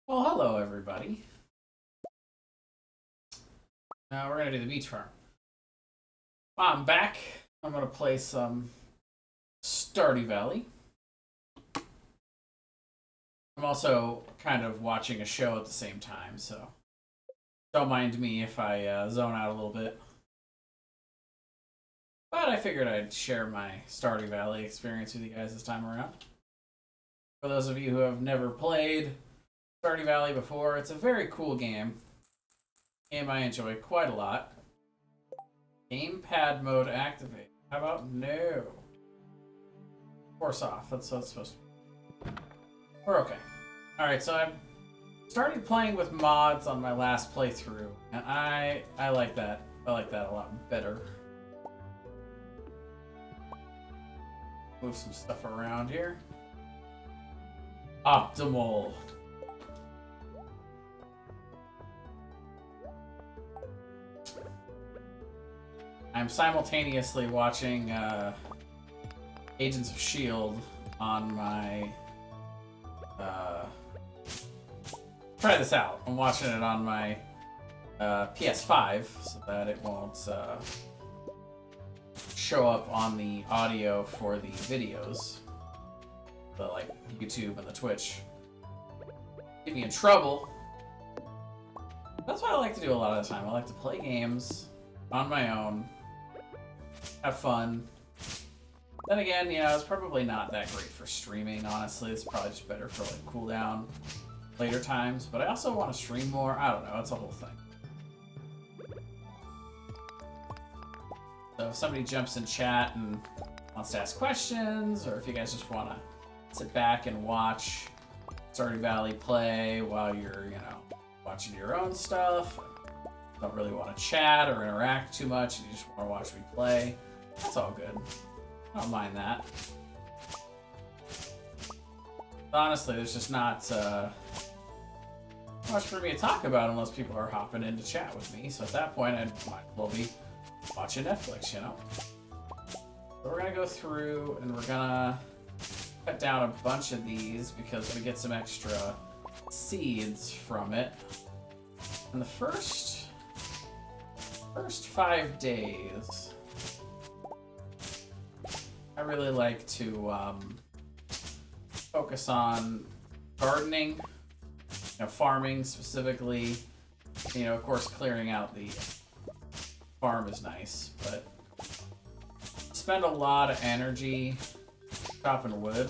Well, hello everybody. Now we're gonna do the beach farm. I'm back. I'm gonna play some Stardew Valley. I'm also kind of watching a show at the same time, so don't mind me if I zone out a little bit. But I figured I'd share my Stardew Valley experience with you guys this time around. For those of you who have never played Stardew Valley before, it's a very cool game. Game I enjoy quite a lot. Gamepad mode activate. How about no? Force off. That's what it's supposed to be. We're okay. Alright, so I started playing with mods on my last playthrough, and I like that. I like that a lot better. Move some stuff around here. Optimal. I'm simultaneously watching Agents of S.H.I.E.L.D. on my... try this out. I'm watching it on my PS5 so that it won't show up on the audio for the videos. The like YouTube and the Twitch. Get me in trouble. That's what I like to do a lot of the time. I like to play games on my own. Have fun. Then again, you know, it's probably not that great for streaming, honestly. It's probably just better for like cooldown later times. But I also want to stream more. I don't know, it's a whole thing. So if somebody jumps in chat and wants to ask questions, or if you guys just want to sit back and watch Stardew Valley play while you're, you know, watching your own stuff, don't really want to chat or interact too much, and you just want to watch me play, that's all good. I don't mind that. But honestly, there's just not much for me to talk about unless people are hopping in to chat with me. So at that point, I might as well be watching Netflix, you know? So we're going to go through and we're going to cut down a bunch of these because we get some extra seeds from it. And the first 5 days, I really like to focus on gardening, you know, farming specifically. You know, of course, clearing out the farm is nice, but spend a lot of energy chopping wood.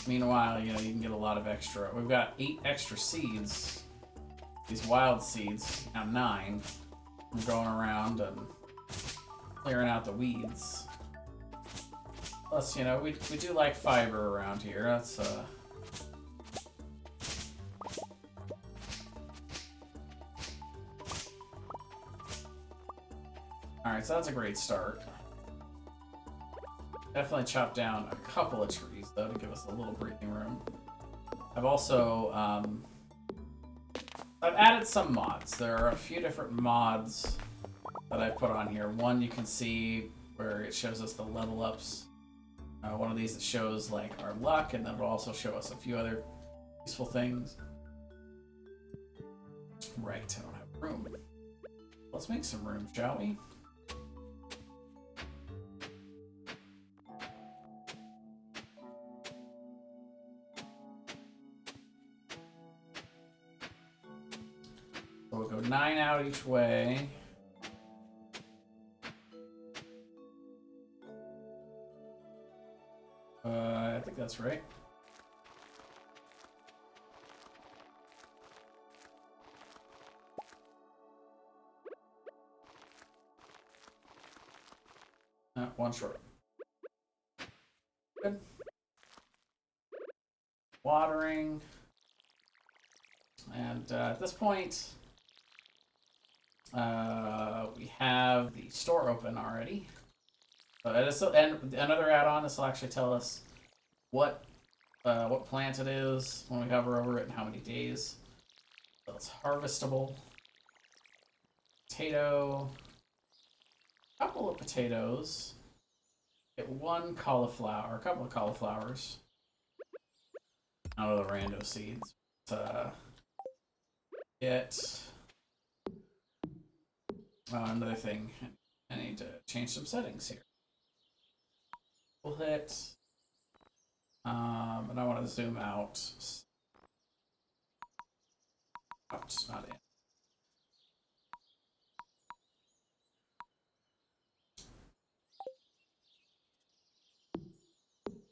Meanwhile, you know, you can get a lot of extra. We've got 8 extra seeds. These wild seeds, now 9. I'm going around and clearing out the weeds. Plus, you know, we do like fiber around here. That's Alright, so that's a great start. Definitely chop down a couple of trees, though, to give us a little breathing room. I've also, I've added some mods. There are a few different mods that I put on here. One you can see where it shows us the level ups. One of these that shows, like, our luck, and then it'll also show us a few other useful things. Right, I don't have room. Let's make some room, shall we? So we'll go 9 out each way. I think that's right. One short. Good. Watering. And at this point, we have the store open already. And another add-on, this will actually tell us what plant it is when we hover over it and how many days. So it's harvestable. Potato. A couple of potatoes. Get one cauliflower, a couple of cauliflowers. out of the rando seeds. But, get another thing. I need to change some settings here. We'll hit, and I want to zoom out. Out, not in.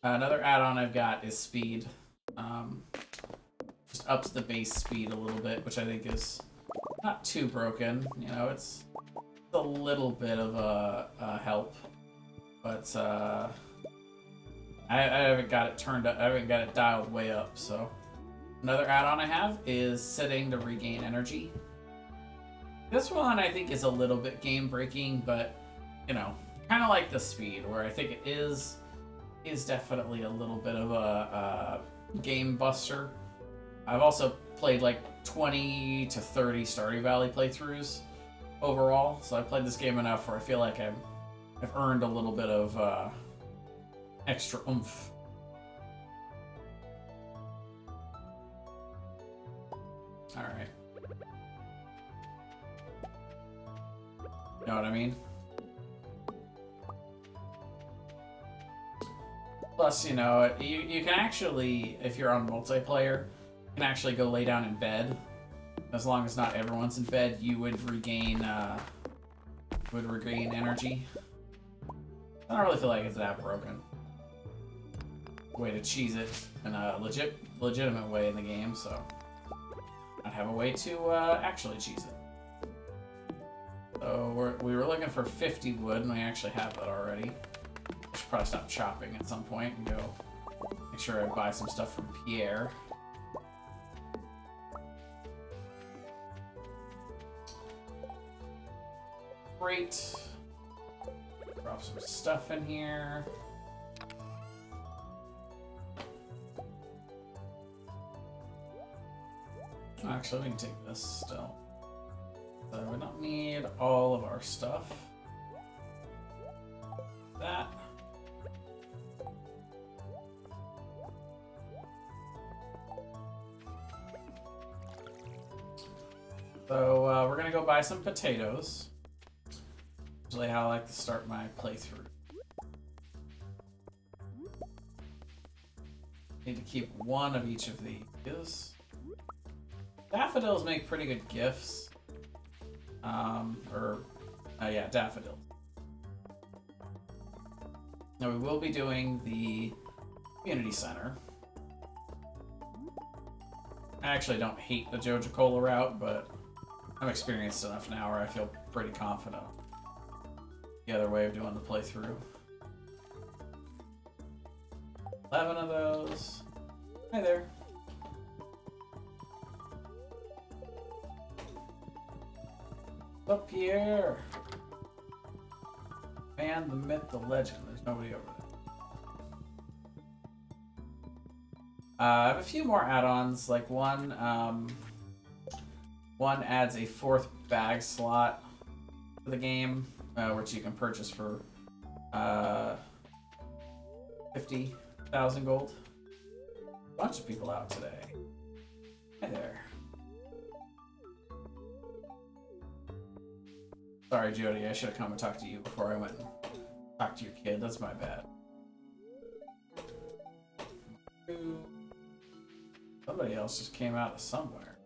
Another add-on I've got is speed. Just ups the base speed a little bit, which I think is not too broken. You know, it's a little bit of a help, but I haven't got it turned up. I haven't got it dialed way up. So another add-on I have is sitting to regain energy. This one I think is a little bit game-breaking, but you know, kind of like the speed, where I think it is definitely a little bit of a game buster. I've also played like 20 to 30 Stardew Valley playthroughs overall, so I've played this game enough where I feel like I've earned a little bit of extra oomph. All right. You know what I mean? Plus, you know, you can actually, if you're on multiplayer, you can actually go lay down in bed. As long as not everyone's in bed, you would regain energy. I don't really feel like it's that broken. Way to cheese it in a legitimate way in the game, so I have a way to actually cheese it. So we were looking for 50 wood, and we actually have that already. I should probably stop chopping at some point and go make sure I buy some stuff from Pierre. Great. Drop some stuff in here. Actually, we can take this still. So we don't need all of our stuff. That. So we're gonna go buy some potatoes. Usually how I like to start my playthrough. Need to keep one of each of these. Daffodils make pretty good gifts. Yeah, daffodils. Now we will be doing the community center. I actually don't hate the Joja Cola route, but I'm experienced enough now where I feel pretty confident. The other way of doing the playthrough. 11 of those. Hi there. Up here. Man, the myth, the legend. There's nobody over there. I have a few more add-ons. Like one adds a 4th bag slot to the game, which you can purchase for 50,000 gold. A bunch of people out today. Hi there. Sorry, Jody, I should have come and talked to you before I went and talked to your kid. That's my bad. Somebody else just came out of somewhere.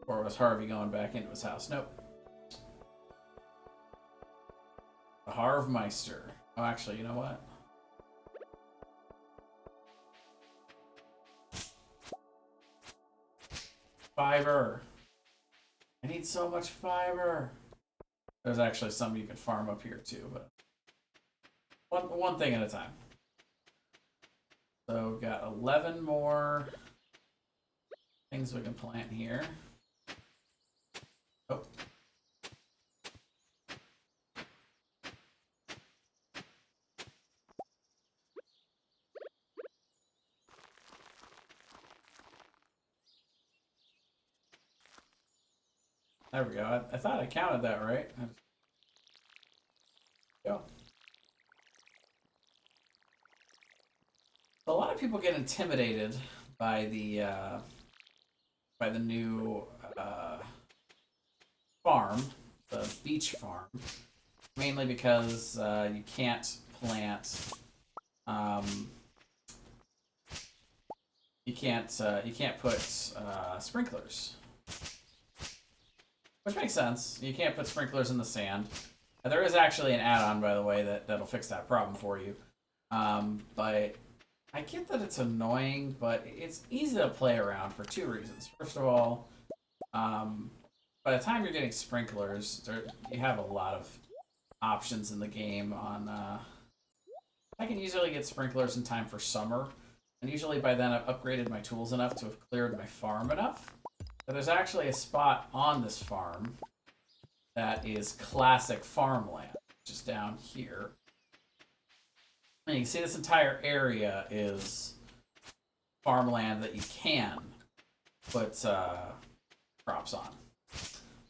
Or was Harvey going back into his house? Nope. The Harvmeister. Oh, actually, you know what? Fiber. I need so much fiber. There's actually some you can farm up here too, but one thing at a time. So we've got 11 more things we can plant here. Oh. There we go. I thought I counted that right. Go. A lot lot of people get intimidated by the new farm, the beach farm, mainly because you can't plant. You can't put sprinklers, which makes sense. You can't put sprinklers in the sand. There is actually an add-on, by the way, that'll fix that problem for you. But I get that it's annoying, but it's easy to play around for two reasons. First of all, by the time you're getting sprinklers, you have a lot of options in the game. I can usually get sprinklers in time for summer, and usually by then I've upgraded my tools enough to have cleared my farm enough. But there's actually a spot on this farm that is classic farmland, which is down here. And you can see this entire area is farmland that you can put crops on.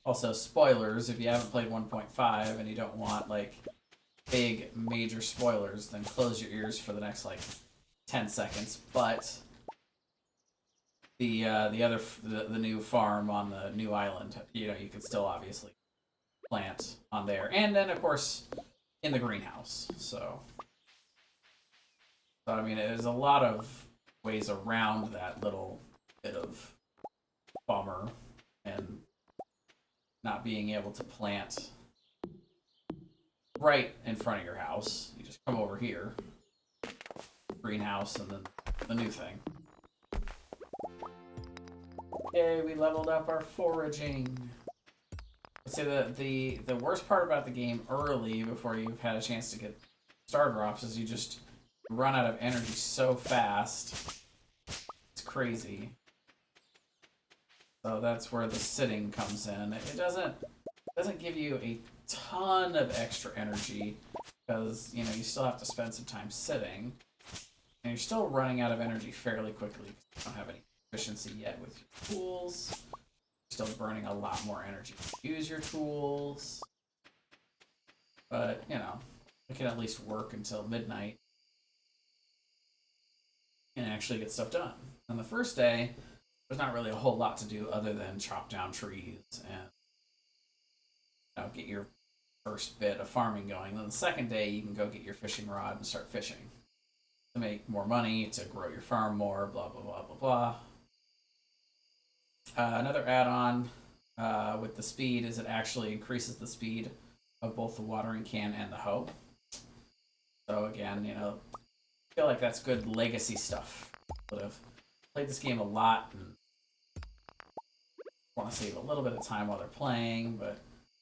Also, spoilers, if you haven't played 1.5 and you don't want, like, big, major spoilers, then close your ears for the next, like, 10 seconds. But the new farm on the new island, you can still obviously plant on there. And then, of course, in the greenhouse. So I mean, there's a lot of ways around that little bit of bummer and not being able to plant right in front of your house. You just come over here, greenhouse, and then the new thing. Yay, we leveled up our foraging. I'd say the worst part about the game early, before you've had a chance to get star drops, is you just run out of energy so fast. It's crazy. So that's where the sitting comes in. It doesn't give you a ton of extra energy because you still have to spend some time sitting, and you're still running out of energy fairly quickly because you don't have any efficiency yet with your tools. You're still burning a lot more energy to use your tools, but it can at least work until midnight and actually get stuff done. On the first day, there's not really a whole lot to do other than chop down trees and get your first bit of farming going. Then the second day, you can go get your fishing rod and start fishing to make more money, to grow your farm more, blah, blah, blah, blah, blah. Another add-on with the speed is it actually increases the speed of both the watering can and the hoe. So again, I feel like that's good legacy stuff. But I've played this game a lot and want to save a little bit of time while they're playing, but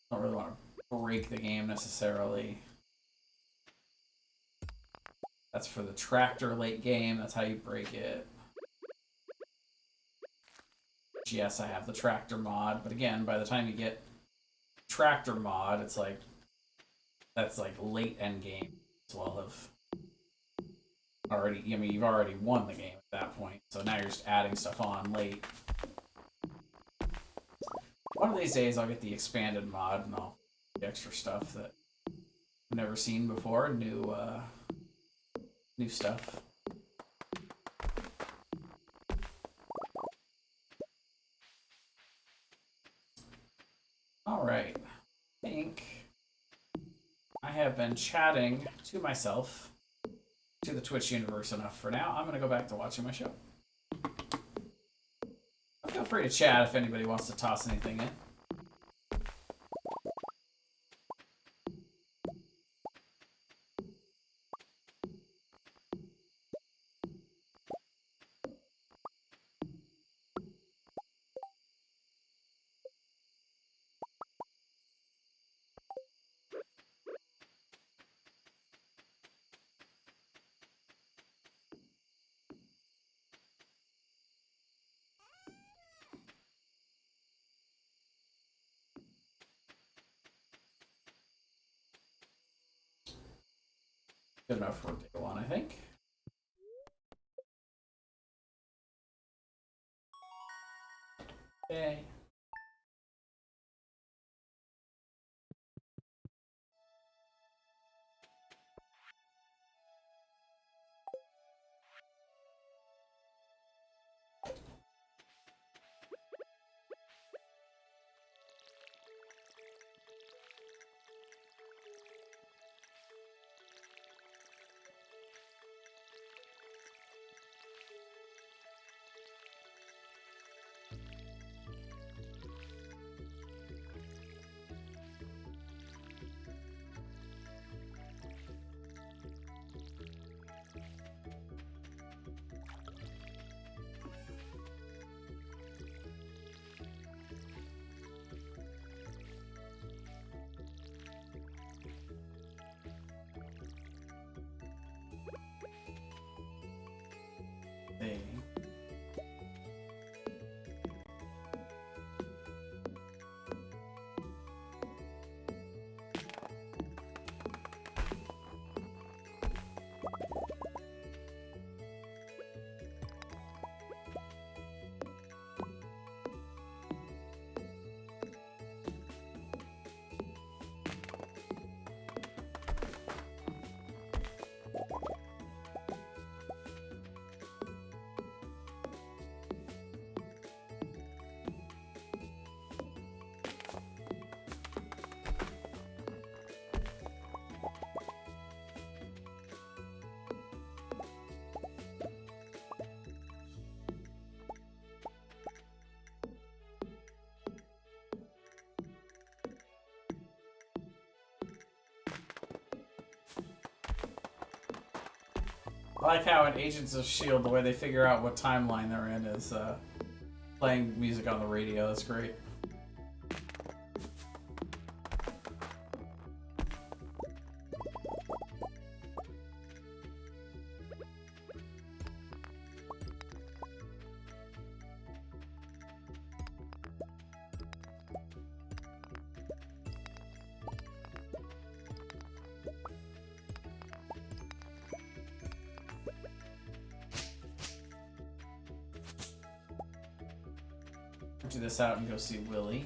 don't really want to break the game necessarily. That's for the tractor late game. That's how you break it. Yes, I have the tractor mod, but again, by the time you get tractor mod, it's like that's like late end game as well. You've already won the game at that point, so now you're just adding stuff on late. One of these days, I'll get the expanded mod and I'll get extra stuff that I've never seen before. New stuff. All right, I think I have been chatting to myself, to the Twitch universe enough for now. I'm going to go back to watching my show. Feel free to chat if anybody wants to toss anything in. Good enough for day one, I think. Okay. See. I like how in Agents of S.H.I.E.L.D. the way they figure out what timeline they're in is playing music on the radio. That's great. Do this out and go see Willy.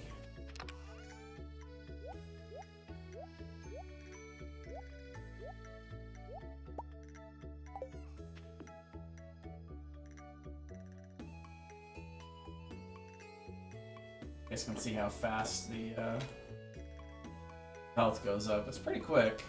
You guys can see how fast the health goes up. It's pretty quick.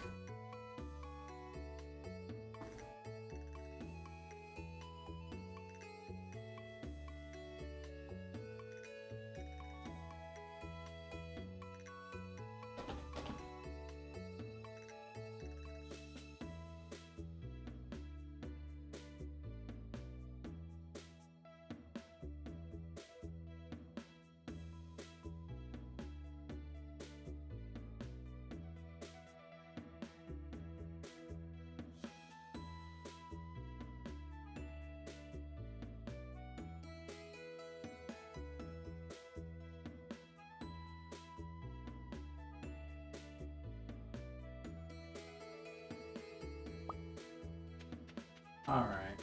All right.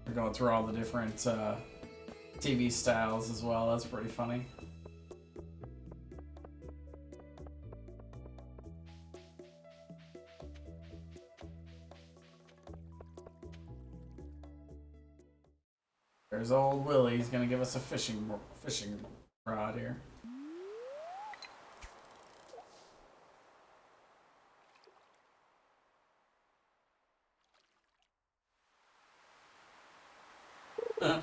We're going through all the different TV styles as well. That's pretty funny. There's old Willy. He's gonna give us a fishing rod here. Now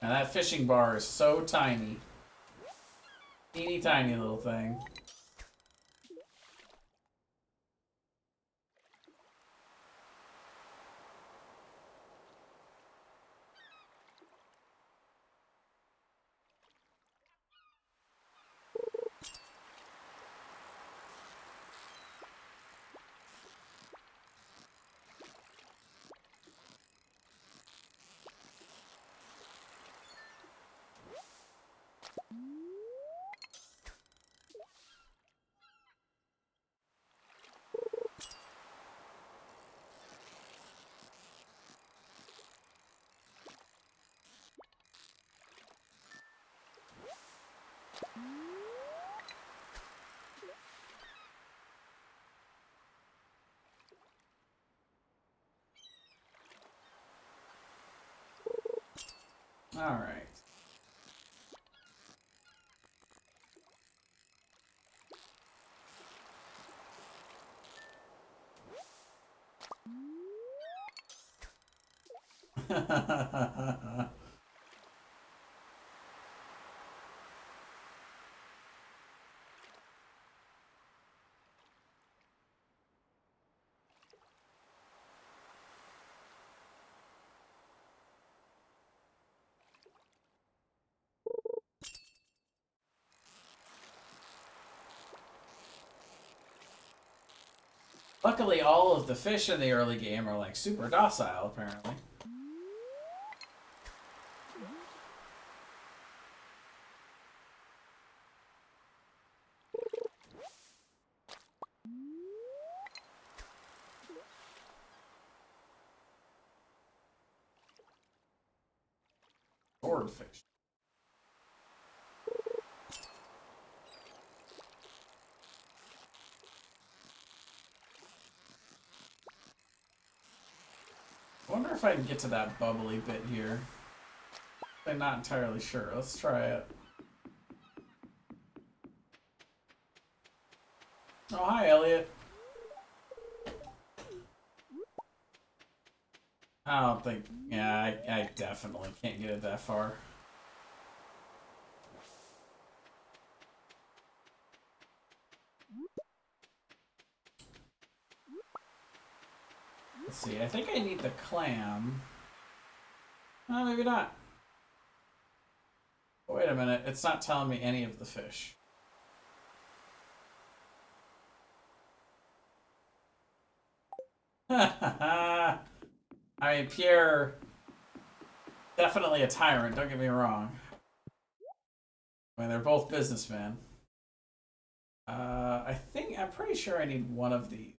that fishing bar is so tiny. Teeny tiny little thing. All right. Luckily, all of the fish in the early game are like super docile, apparently. Swordfish. I wonder if I can get to that bubbly bit here. I'm not entirely sure. Let's try it. Oh, hi, Elliot. I don't think... Yeah, I definitely can't get it that far. Let's see. I think I need the clam. Oh, maybe not. Wait a minute. It's not telling me any of the fish. I mean, Pierre, definitely a tyrant, don't get me wrong. I mean, they're both businessmen. I'm pretty sure I need one of these.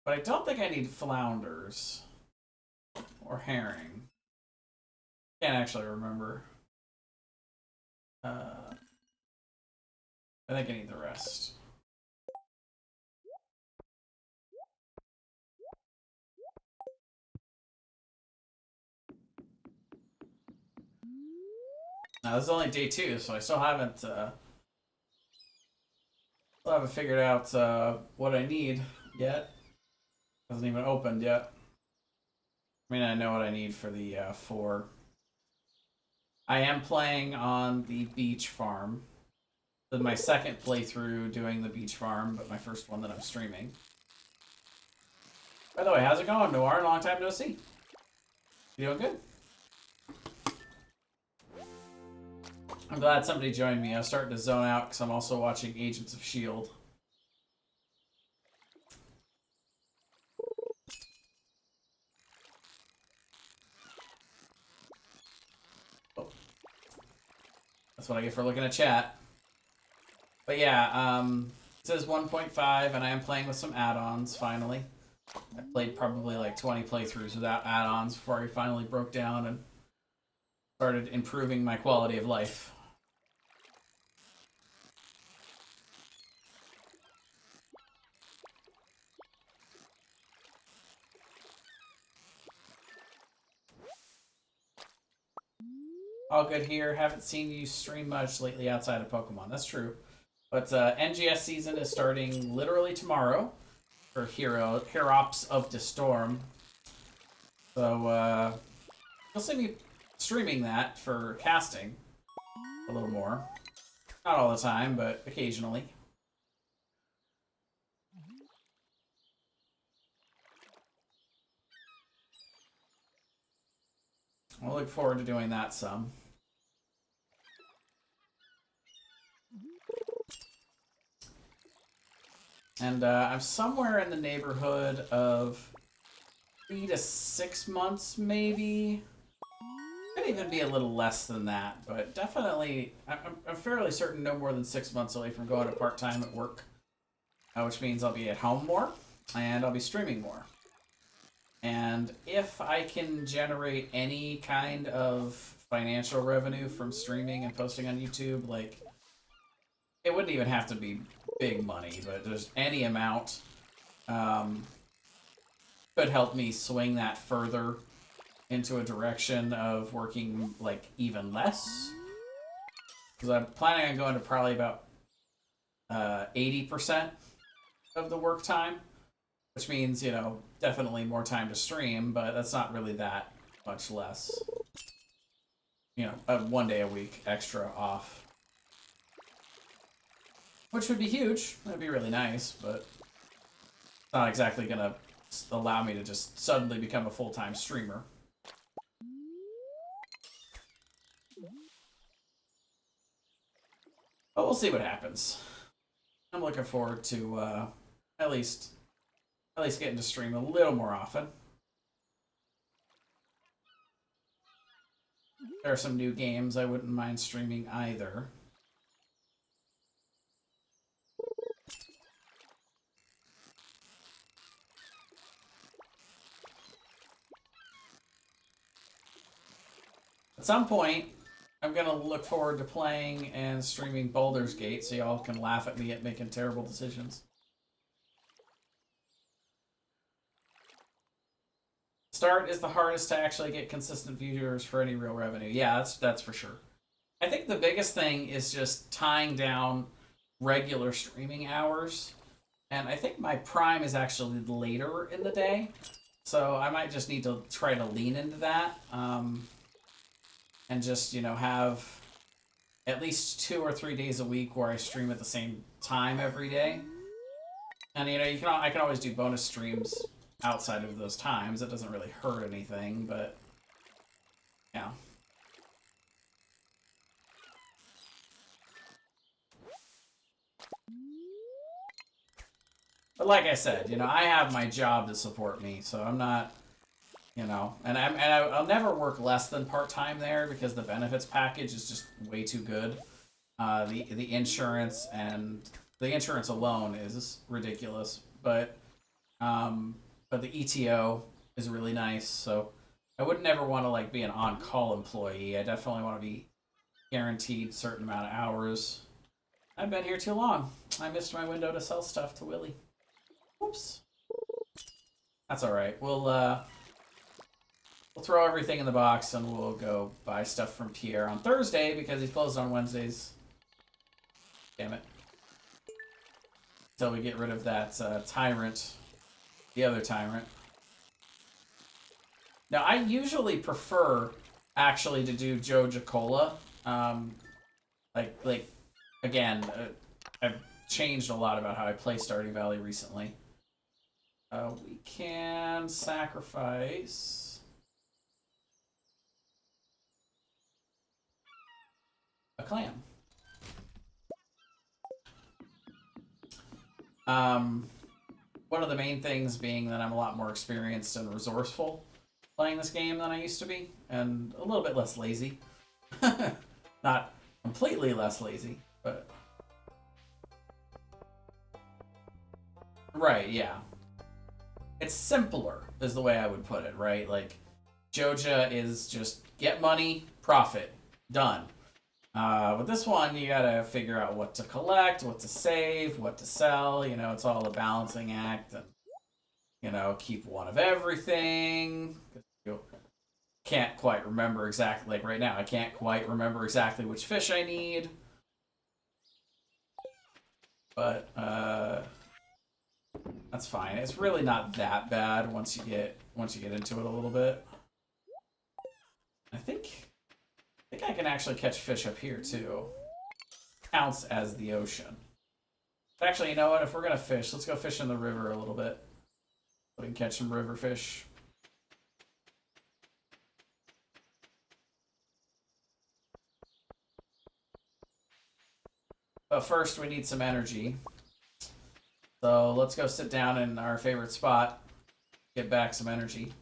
But I don't think I need flounders. Or herring. Can't actually remember. I think I need the rest. Now, this is only day 2, so I still haven't figured out what I need yet. Hasn't even opened yet. I mean, I know what I need for the 4. I am playing on the beach farm. This is my second playthrough doing the beach farm, but my first one that I'm streaming. By the way, how's it going, Noir? Long time no see. You doing good? I'm glad somebody joined me. I was starting to zone out because I'm also watching Agents of S.H.I.E.L.D. Oh. That's what I get for looking at chat. But yeah, it says 1.5, and I am playing with some add-ons, finally. I played probably like 20 playthroughs without add-ons before I finally broke down and started improving my quality of life. All good here. Haven't seen you stream much lately outside of Pokemon. That's true. But NGS season is starting literally tomorrow for Herops of the Storm. So you'll see me streaming that for casting a little more. Not all the time, but occasionally. I'll look forward to doing that some. And I'm somewhere in the neighborhood of 3 to 6 months, maybe. Could even be a little less than that, but definitely, I'm fairly certain no more than 6 months away from going to part-time at work, which means I'll be at home more, and I'll be streaming more. And if I can generate any kind of financial revenue from streaming and posting on YouTube, like, it wouldn't even have to be big money, but just any amount could help me swing that further into a direction of working, like, even less. Because I'm planning on going to probably about 80% of the work time, which means, you know, definitely more time to stream, but that's not really that much less. You know, 1 day a week extra off. Which would be huge. That'd be really nice, but it's not exactly gonna allow me to just suddenly become a full-time streamer. But we'll see what happens. I'm looking forward to at least At least getting to stream a little more often. There are some new games I wouldn't mind streaming either. At some point, I'm going to look forward to playing and streaming Baldur's Gate so y'all can laugh at me at making terrible decisions. Start is the hardest to actually get consistent viewers for any real revenue. Yeah, that's for sure. I think the biggest thing is just tying down regular streaming hours. And I think my prime is actually later in the day. So I might just need to try to lean into that. And just, you know, have at least 2 or 3 days a week where I stream at the same time every day. And, you know, I can always do bonus streams outside of those times. It doesn't really hurt anything, but yeah. But like I said, you know, I have my job to support me, so I'm not, you know, and I'll never work less than part-time there because the benefits package is just way too good. The insurance and the insurance alone is ridiculous, but the ETO is really nice. So I would never want to like be an on-call employee. I definitely want to be guaranteed a certain amount of hours. I've been here too long. I missed my window to sell stuff to Willie. Oops. That's all right. We'll throw everything in the box and we'll go buy stuff from Pierre on Thursday because he's closed on Wednesdays. Damn it. Until we get rid of that tyrant. The other tyrant. Now, I usually prefer actually to do Joja Cola. Like again, I've changed a lot about how I play Stardew Valley recently. We can sacrifice a clam. One of the main things being that I'm a lot more experienced and resourceful playing this game than I used to be, and a little bit less lazy. Not completely less lazy, but... Right, yeah. It's simpler, is the way I would put it, right? Like, Joja is just get money, profit, done. With this one, you gotta figure out what to collect, what to save, what to sell. You know, it's all a balancing act, and you know, keep one of everything. You can't quite remember exactly. Like right now, I can't quite remember exactly which fish I need. But that's fine. It's really not that bad once you get into it a little bit. I think I can actually catch fish up here too. Counts as the ocean. Actually, you know what? If we're gonna fish, let's go fish in the river a little bit. We can catch some river fish. But first, we need some energy. So let's go sit down in our favorite spot. Get back some energy.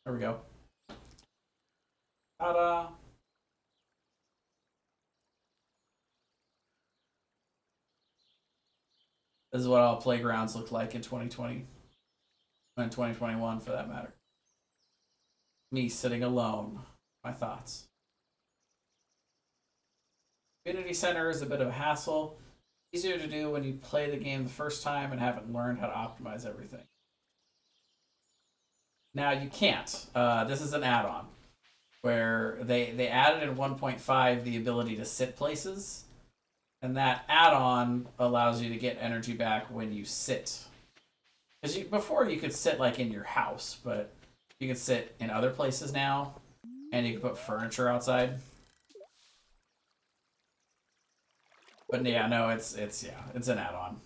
There we go. Ta-da! This is what all playgrounds look like in 2020. And 2021, for that matter. Me sitting alone. My thoughts. Community center is a bit of a hassle. Easier to do when you play the game the first time and haven't learned how to optimize everything. Now, you can't. This is an add-on. Where they added in 1.5 the ability to sit places. And that add-on allows you to get energy back when you sit. Because before you could sit like in your house, but you can sit in other places now, and you can put furniture outside. But yeah, no, it's an add-on.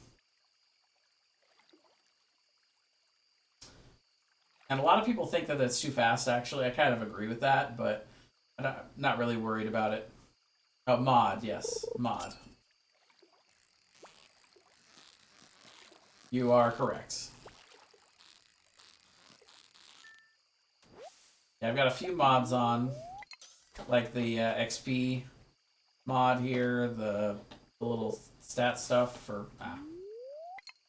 And a lot of people think that it's too fast. Actually, I kind of agree with that, but I'm not really worried about it. Oh, mod, yes, mod. You are correct. Yeah, I've got a few mods on, like the XP mod here, the little stat stuff for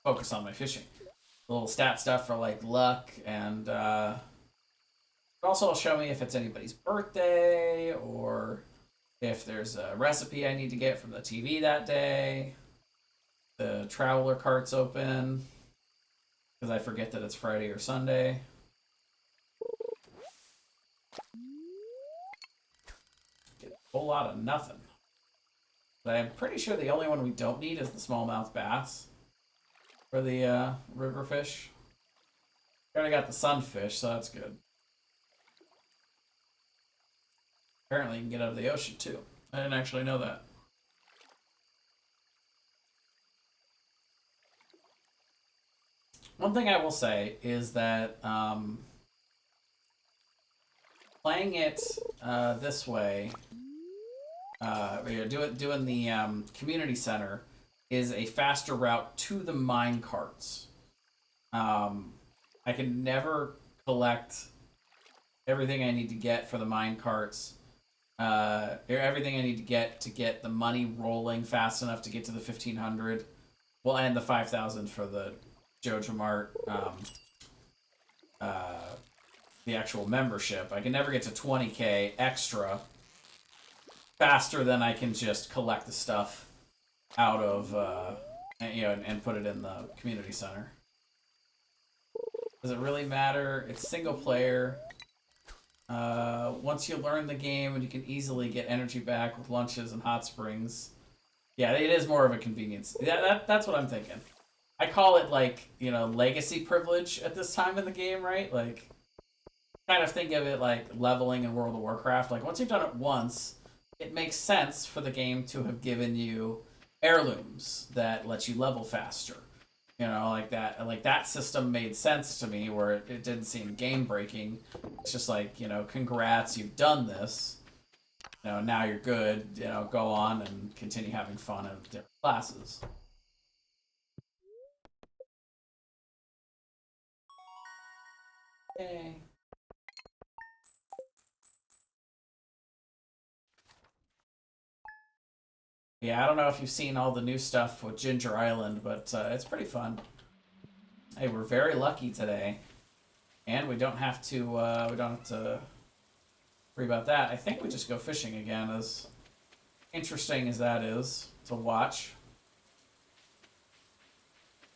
focus on my fishing. The little stat stuff for like luck, and it also will show me if it's anybody's birthday or if there's a recipe I need to get from the TV that day. The traveler cart's open because I forget that it's Friday or Sunday. Get a whole lot of nothing. But I'm pretty sure the only one we don't need is the smallmouth bass for the river fish. We already got the sunfish, so that's good. Apparently you can get out of the ocean too. I didn't actually know that. One thing I will say is that playing it this way, doing the community center, is a faster route to the mine carts. I can never collect everything I need to get for the mine carts. Everything I need to get the money rolling fast enough to get to the 1500. Well, and the 5000 for the Jojo Mart, the actual membership. I can never get to 20k extra faster than I can just collect the stuff out of, and put it in the community center. Does it really matter? It's single player. Once you learn the game, and you can easily get energy back with lunches and hot springs. Yeah, it is more of a convenience. Yeah, that's what I'm thinking. I call it like, legacy privilege at this time in the game, right? Like, kind of think of it like leveling in World of Warcraft. Like, once you've done it once, it makes sense for the game to have given you heirlooms that let you level faster. Like that. Like that system made sense to me, where it didn't seem game breaking. It's just like, congrats, you've done this. Now you're good. Go on and continue having fun in different classes. Yay. Yeah, I don't know if you've seen all the new stuff with Ginger Island, but it's pretty fun. Hey, we're very lucky today, and we don't have to worry about that. I think we just go fishing again, as interesting as that is to watch.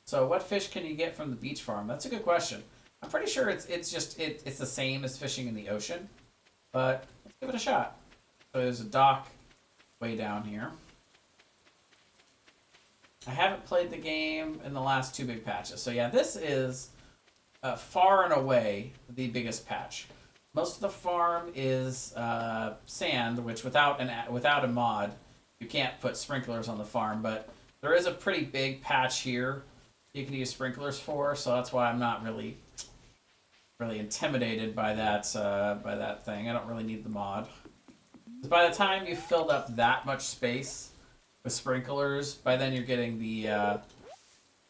So, what fish can you get from the beach farm? That's a good question. I'm pretty sure it's the same as fishing in the ocean, but let's give it a shot. So there's a dock way down here. I haven't played the game in the last two big patches. So yeah, this is far and away the biggest patch. Most of the farm is sand, which without a mod, you can't put sprinklers on the farm. But there is a pretty big patch here you can use sprinklers for. So that's why I'm not really intimidated by that thing. I don't really need the mod. By the time you've filled up that much space with sprinklers, by then you're getting the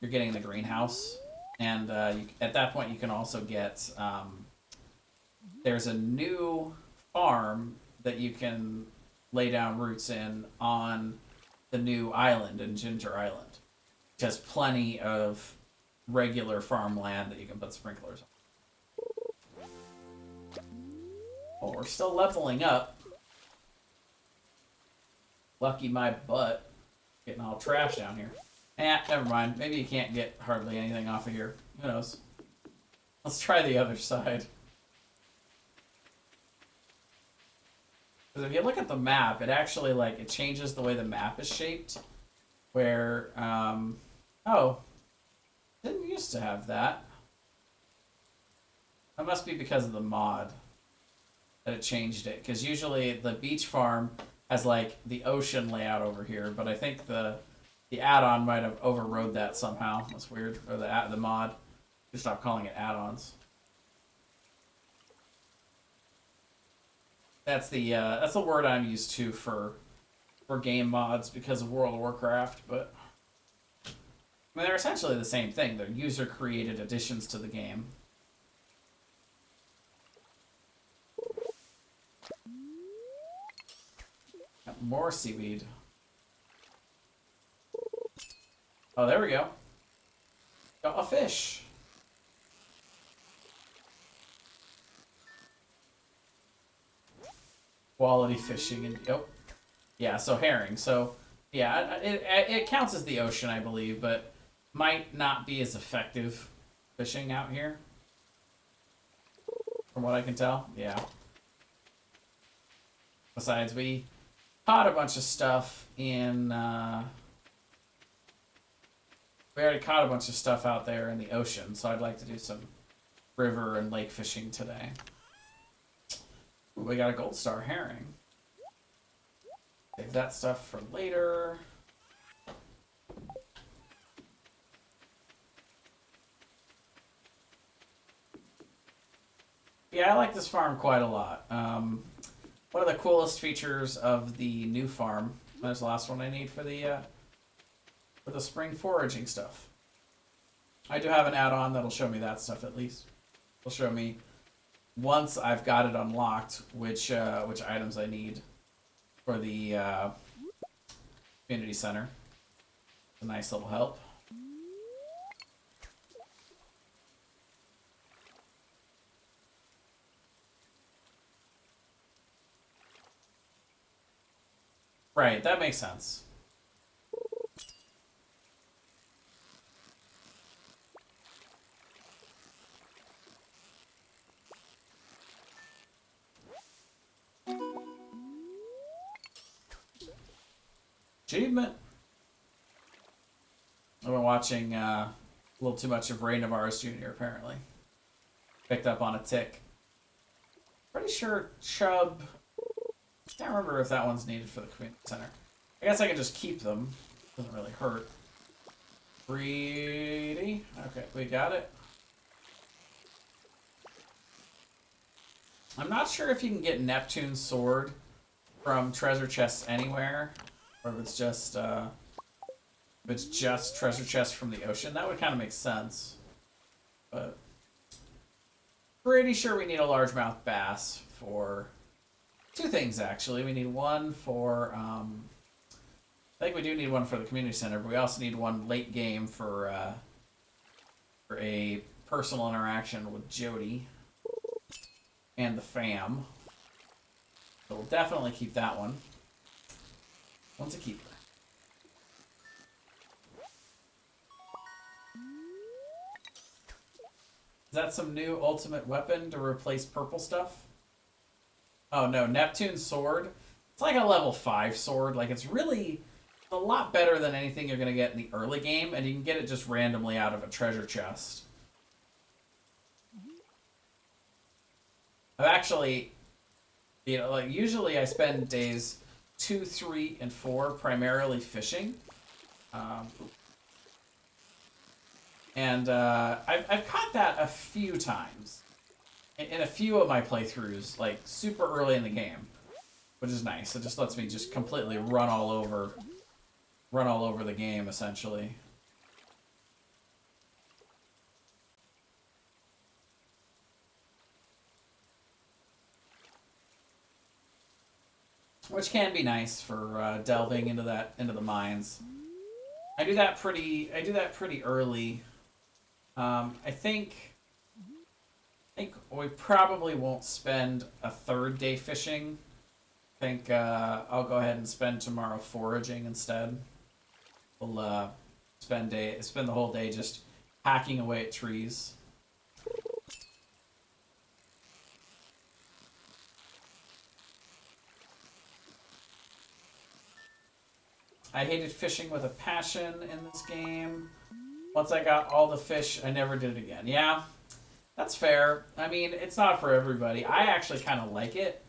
greenhouse, and at that point you can also get there's a new farm that you can lay down roots in on the new island in Ginger Island. Which has plenty of regular farmland that you can put sprinklers on. Oh, we're still leveling up. Lucky my butt. Getting all trash down here. Never mind. Maybe you can't get hardly anything off of here. Who knows? Let's try the other side. Because if you look at the map, it actually, it changes the way the map is shaped. Where, didn't used to have that. That must be because of the mod that it changed it. Because usually the beach farm has the ocean layout over here, but I think the add-on might have overrode that somehow. That's weird. Or the mod. You stop calling it add-ons. That's the word I'm used to for game mods because of World of Warcraft, but I mean they're essentially the same thing. They're user-created additions to the game. more seaweed. Oh, there we go. Got a fish. Quality fishing and yeah, so herring. So yeah, it counts as the ocean, I believe, but might not be as effective fishing out here, from what I can tell. Yeah. Besides, we caught a bunch of stuff in. We already caught a bunch of stuff out there in the ocean, so I'd like to do some river and lake fishing today. Ooh, we got a gold star herring. Save that stuff for later. Yeah, I like this farm quite a lot. One of the coolest features of the new farm. There's the last one I need for the spring foraging stuff. I do have an add-on that'll show me that stuff at least. It'll show me once I've got it unlocked which items I need for the community center. It's a nice little help. Right, that makes sense. Achievement. I've been watching a little too much of Ray Navarro's Jr. apparently. Picked up on a tick. Pretty sure Chubb. Can't remember if that one's needed for the community center. I guess I can just keep them. Doesn't really hurt. Greedy. Okay, we got it. I'm not sure if you can get Neptune Sword from treasure chests anywhere, or if it's just treasure chests from the ocean. That would kind of make sense. But pretty sure we need a largemouth bass for two things, actually. We need one for, I think we do need one for the community center, but we also need one late game for a personal interaction with Jody and the fam. So we'll definitely keep that one. One's a keeper. Is that some new ultimate weapon to replace purple stuff? Oh no, Neptune Sword. It's like a level 5 sword. Like, it's really a lot better than anything you're going to get in the early game, and you can get it just randomly out of a treasure chest. I've actually, you know, like, usually I spend days 2, 3, and 4 primarily fishing. I've caught that a few times. In a few of my playthroughs, like super early in the game, which is nice. It just lets me just completely run all over the game, essentially. Which can be nice for delving into the mines. I do that pretty early. I think we probably won't spend a third day fishing. I think I'll go ahead and spend tomorrow foraging instead. We'll spend the whole day just hacking away at trees. I hated fishing with a passion in this game. Once I got all the fish, I never did it again. Yeah, that's fair. I mean, it's not for everybody. I actually kind of like it.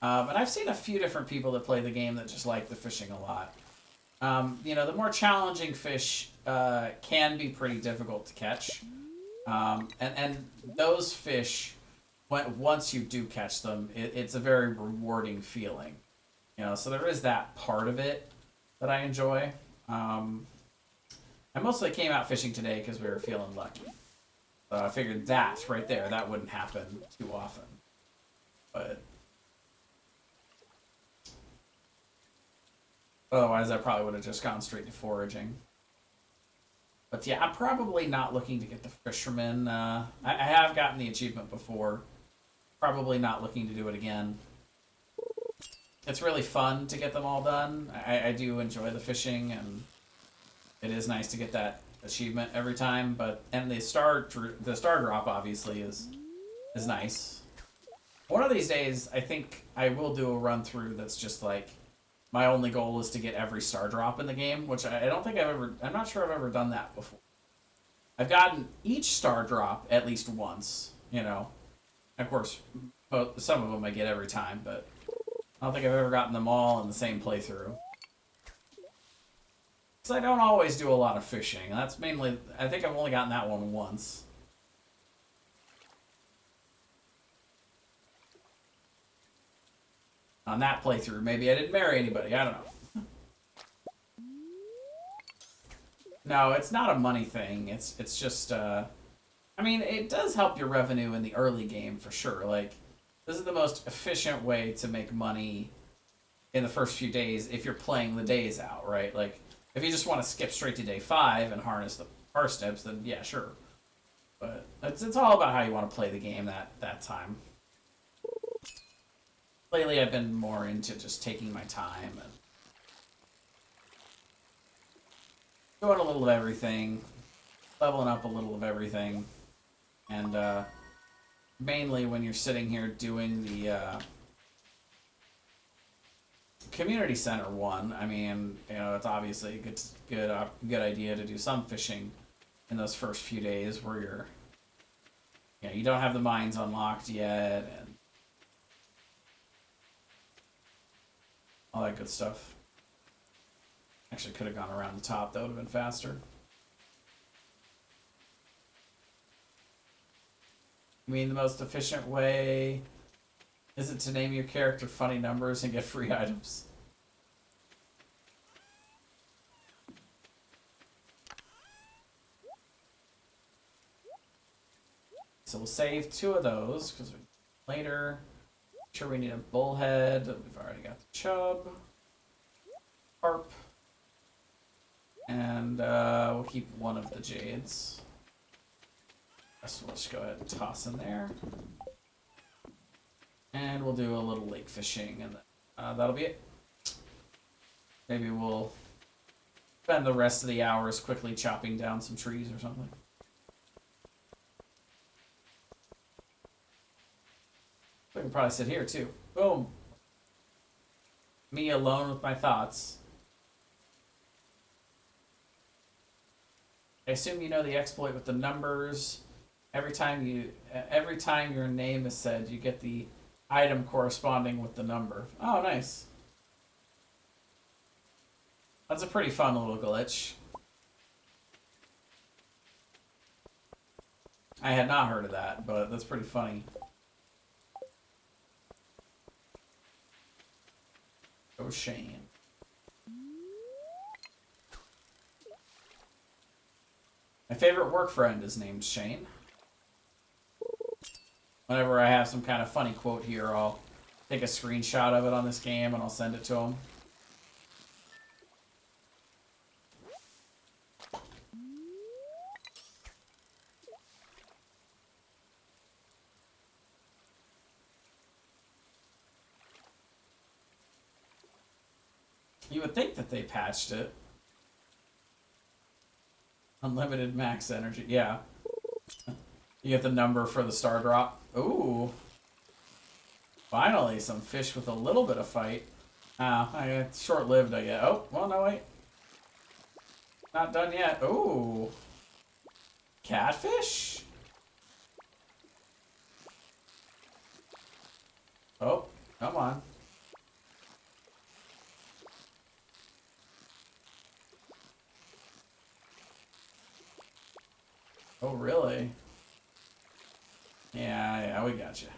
And I've seen a few different people that play the game that just like the fishing a lot. You know, the more challenging fish can be pretty difficult to catch. And those fish, once you do catch them, it's a very rewarding feeling. You know, so there is that part of it that I enjoy. I mostly came out fishing today because we were feeling lucky. So I figured that right there, that wouldn't happen too often. But Otherwise, I probably would have just gone straight to foraging. But yeah, I'm probably not looking to get the fisherman. I have gotten the achievement before. Probably not looking to do it again. It's really fun to get them all done. I do enjoy the fishing, and it is nice to get that achievement every time. And the star drop obviously is nice. One of these days, I think I will do a run through that's just like my only goal is to get every star drop in the game, which I don't think I've ever. I'm not sure I've ever done that before. I've gotten each star drop at least once, you know. Of course, some of them I get every time, but I don't think I've ever gotten them all in the same playthrough. Because I don't always do a lot of fishing. That's mainly, I think I've only gotten that one once. On that playthrough, maybe I didn't marry anybody, I don't know. No, it's not a money thing. It's just, I mean, it does help your revenue in the early game for sure. Like, this is the most efficient way to make money in the first few days if you're playing the days out, right? Like, if you just want to skip straight to day 5 and harness the parsnips, then yeah, sure. But it's all about how you want to play the game that time. Lately, I've been more into just taking my time and doing a little of everything, leveling up a little of everything, and mainly when you're sitting here doing the community center one. I mean, you know, it's obviously a good idea to do some fishing in those first few days where you don't have the mines unlocked yet and all that good stuff. Actually, could have gone around the top. That would have been faster. I mean, the most efficient way is it to name your character funny numbers and get free items? So we'll save 2 of those because later. Sure, we need a bullhead. We've already got the chub, carp, and we'll keep 1 of the jades. So we'll just go ahead and toss in there. And we'll do a little lake fishing, and that'll be it. Maybe we'll spend the rest of the hours quickly chopping down some trees or something. We can probably sit here too. Boom. Me alone with my thoughts. I assume you know the exploit with the numbers. Every time your name is said, you get the item corresponding with the number. Oh, nice. That's a pretty fun little glitch. I had not heard of that, but that's pretty funny. Oh, Shane. My favorite work friend is named Shane. Whenever I have some kind of funny quote here, I'll take a screenshot of it on this game and I'll send it to him. You would think that they patched it. Unlimited max energy. Yeah. You get the number for the star drop. Ooh. Finally, some fish with a little bit of fight. It's short-lived, I guess. Oh, well, no, wait. Not done yet. Ooh. Catfish? Oh, come on. Oh, really? Yeah, we got you.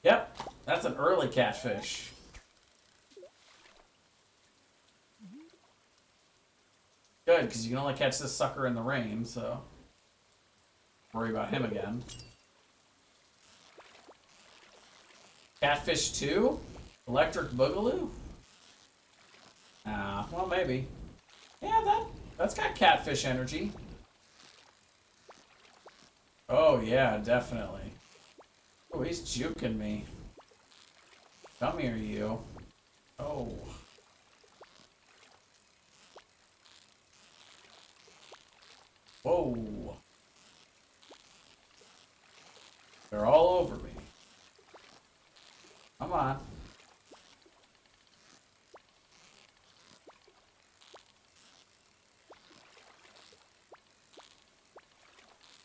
Yep, that's an early catfish. Good, because you can only catch this sucker in the rain, so worry about him again. Catfish 2? Electric Boogaloo? Ah, well, maybe. Yeah, that's got catfish energy. Oh, yeah, definitely. Oh, he's juking me. Come here, you. Oh. Whoa. They're all over me. Come on.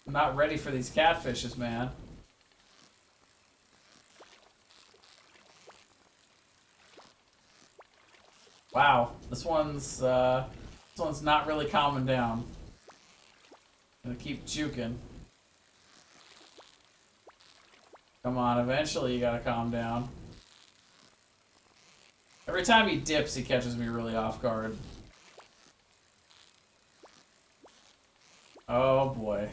I'm not ready for these catfishes, man. Wow, this one's not really calming down. Gonna keep juking. Come on, eventually you gotta calm down. Every time he dips, he catches me really off guard. Oh boy.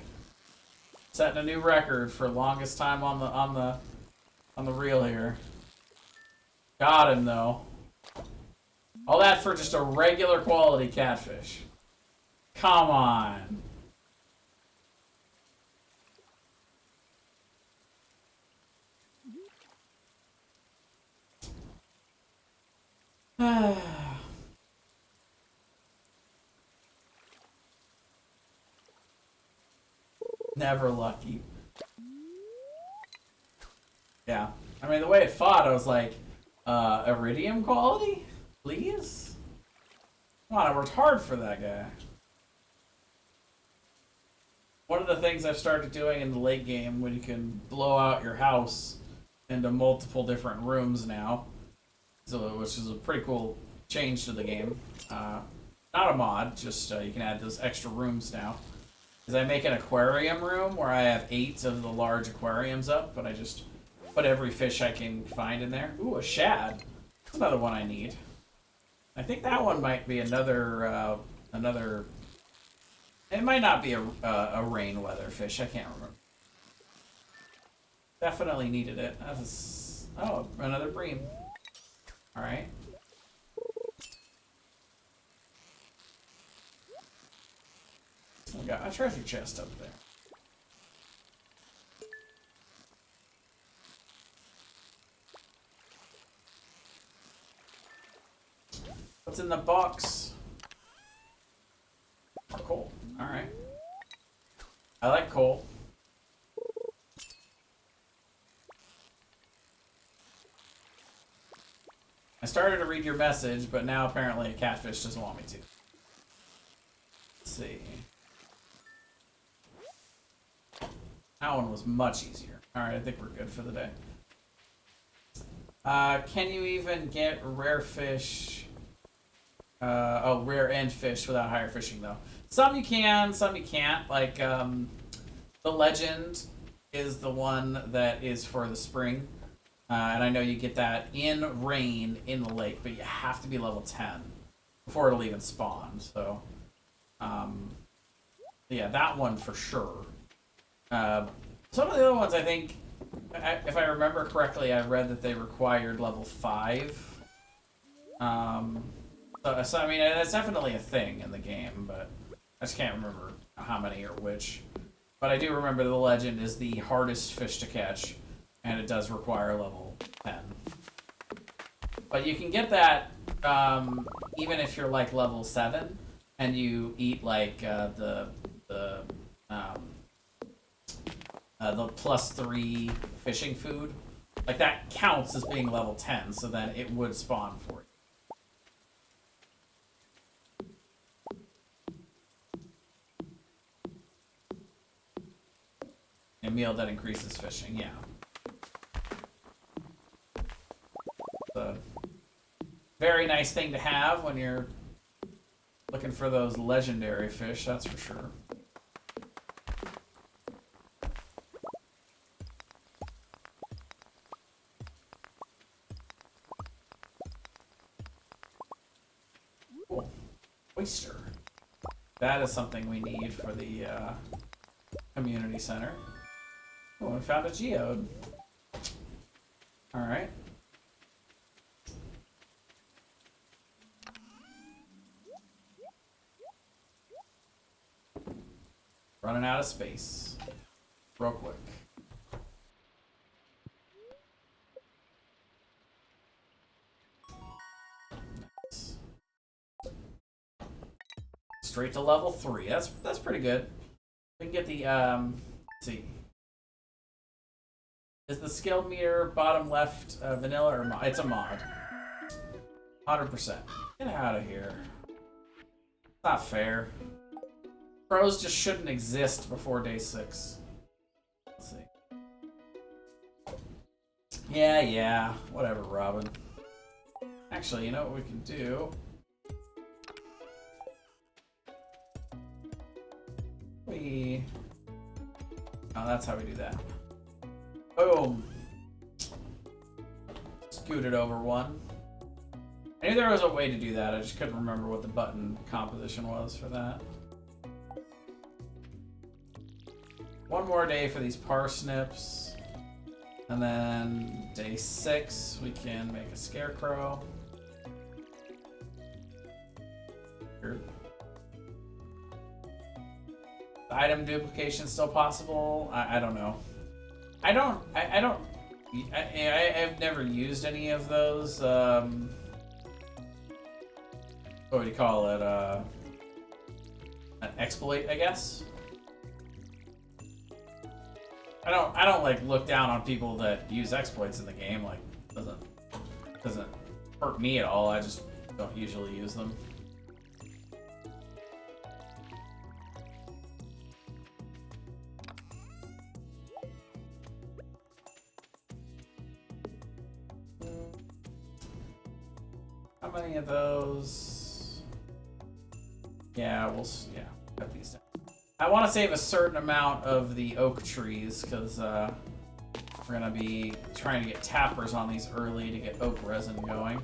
Setting a new record for longest time on the reel here. Got him though. All that for just a regular quality catfish. Come on. Never lucky. Yeah. I mean, the way it fought, I was like, iridium quality? Please? Come on, I worked hard for that guy. One of the things I've started doing in the late game when you can blow out your house into multiple different rooms now, so which is a pretty cool change to the game. Not a mod, just you can add those extra rooms now. Is I make an aquarium room where I have 8 of the large aquariums up, but I just put every fish I can find in there. Ooh, a shad. That's another one I need. I think that one might be another. It might not be a rain weather fish. I can't remember. Definitely needed it. Oh, another bream. All right. We got a treasure chest up there. What's in the box? Coal. Alright. I like coal. I started to read your message, but now apparently a catfish doesn't want me to. Let's see. That one was much easier. Alright, I think we're good for the day. Can you even get rare fish? Rare end fish without higher fishing, though. Some you can, some you can't. Like, the legend is the one that is for the spring. And I know you get that in rain in the lake, but you have to be level 10 before it'll even spawn. So, yeah, that one for sure. Some of the other ones, I think, if I remember correctly, I read that they required level 5. So I mean, that's definitely a thing in the game, but I just can't remember how many or which. But I do remember the legend is the hardest fish to catch, and it does require level 10. But you can get that even if you're like level 7, and you eat like the +3 fishing food. Like that counts as being level 10, so then it would spawn for you. A meal that increases fishing, yeah. It's a very nice thing to have when you're looking for those legendary fish, that's for sure. Cool. Oyster. That is something we need for the community center. Oh, we found a geode. Alright. Running out of space. Real quick. Nice. Straight to level 3. That's pretty good. We can get the let's see. Is the skill meter bottom left vanilla or mod? It's a mod. 100%. Get out of here. It's not fair. Pros just shouldn't exist before day 6. Let's see. Yeah. Whatever, Robin. Actually, you know what we can do? Oh, that's how we do that. Boom. Scoot it over 1. I knew there was a way to do that. I just couldn't remember what the button composition was for that. 1 more day for these parsnips. And then day 6, we can make a scarecrow. Here. Item duplication still possible? I don't know. I've never used any of those. What do you call it? An exploit, I guess. I don't like look down on people that use exploits in the game. Like, doesn't hurt me at all. I just don't usually use them. How many of those? Yeah, cut these down. I want to save a certain amount of the oak trees because we're gonna be trying to get tappers on these early to get oak resin going.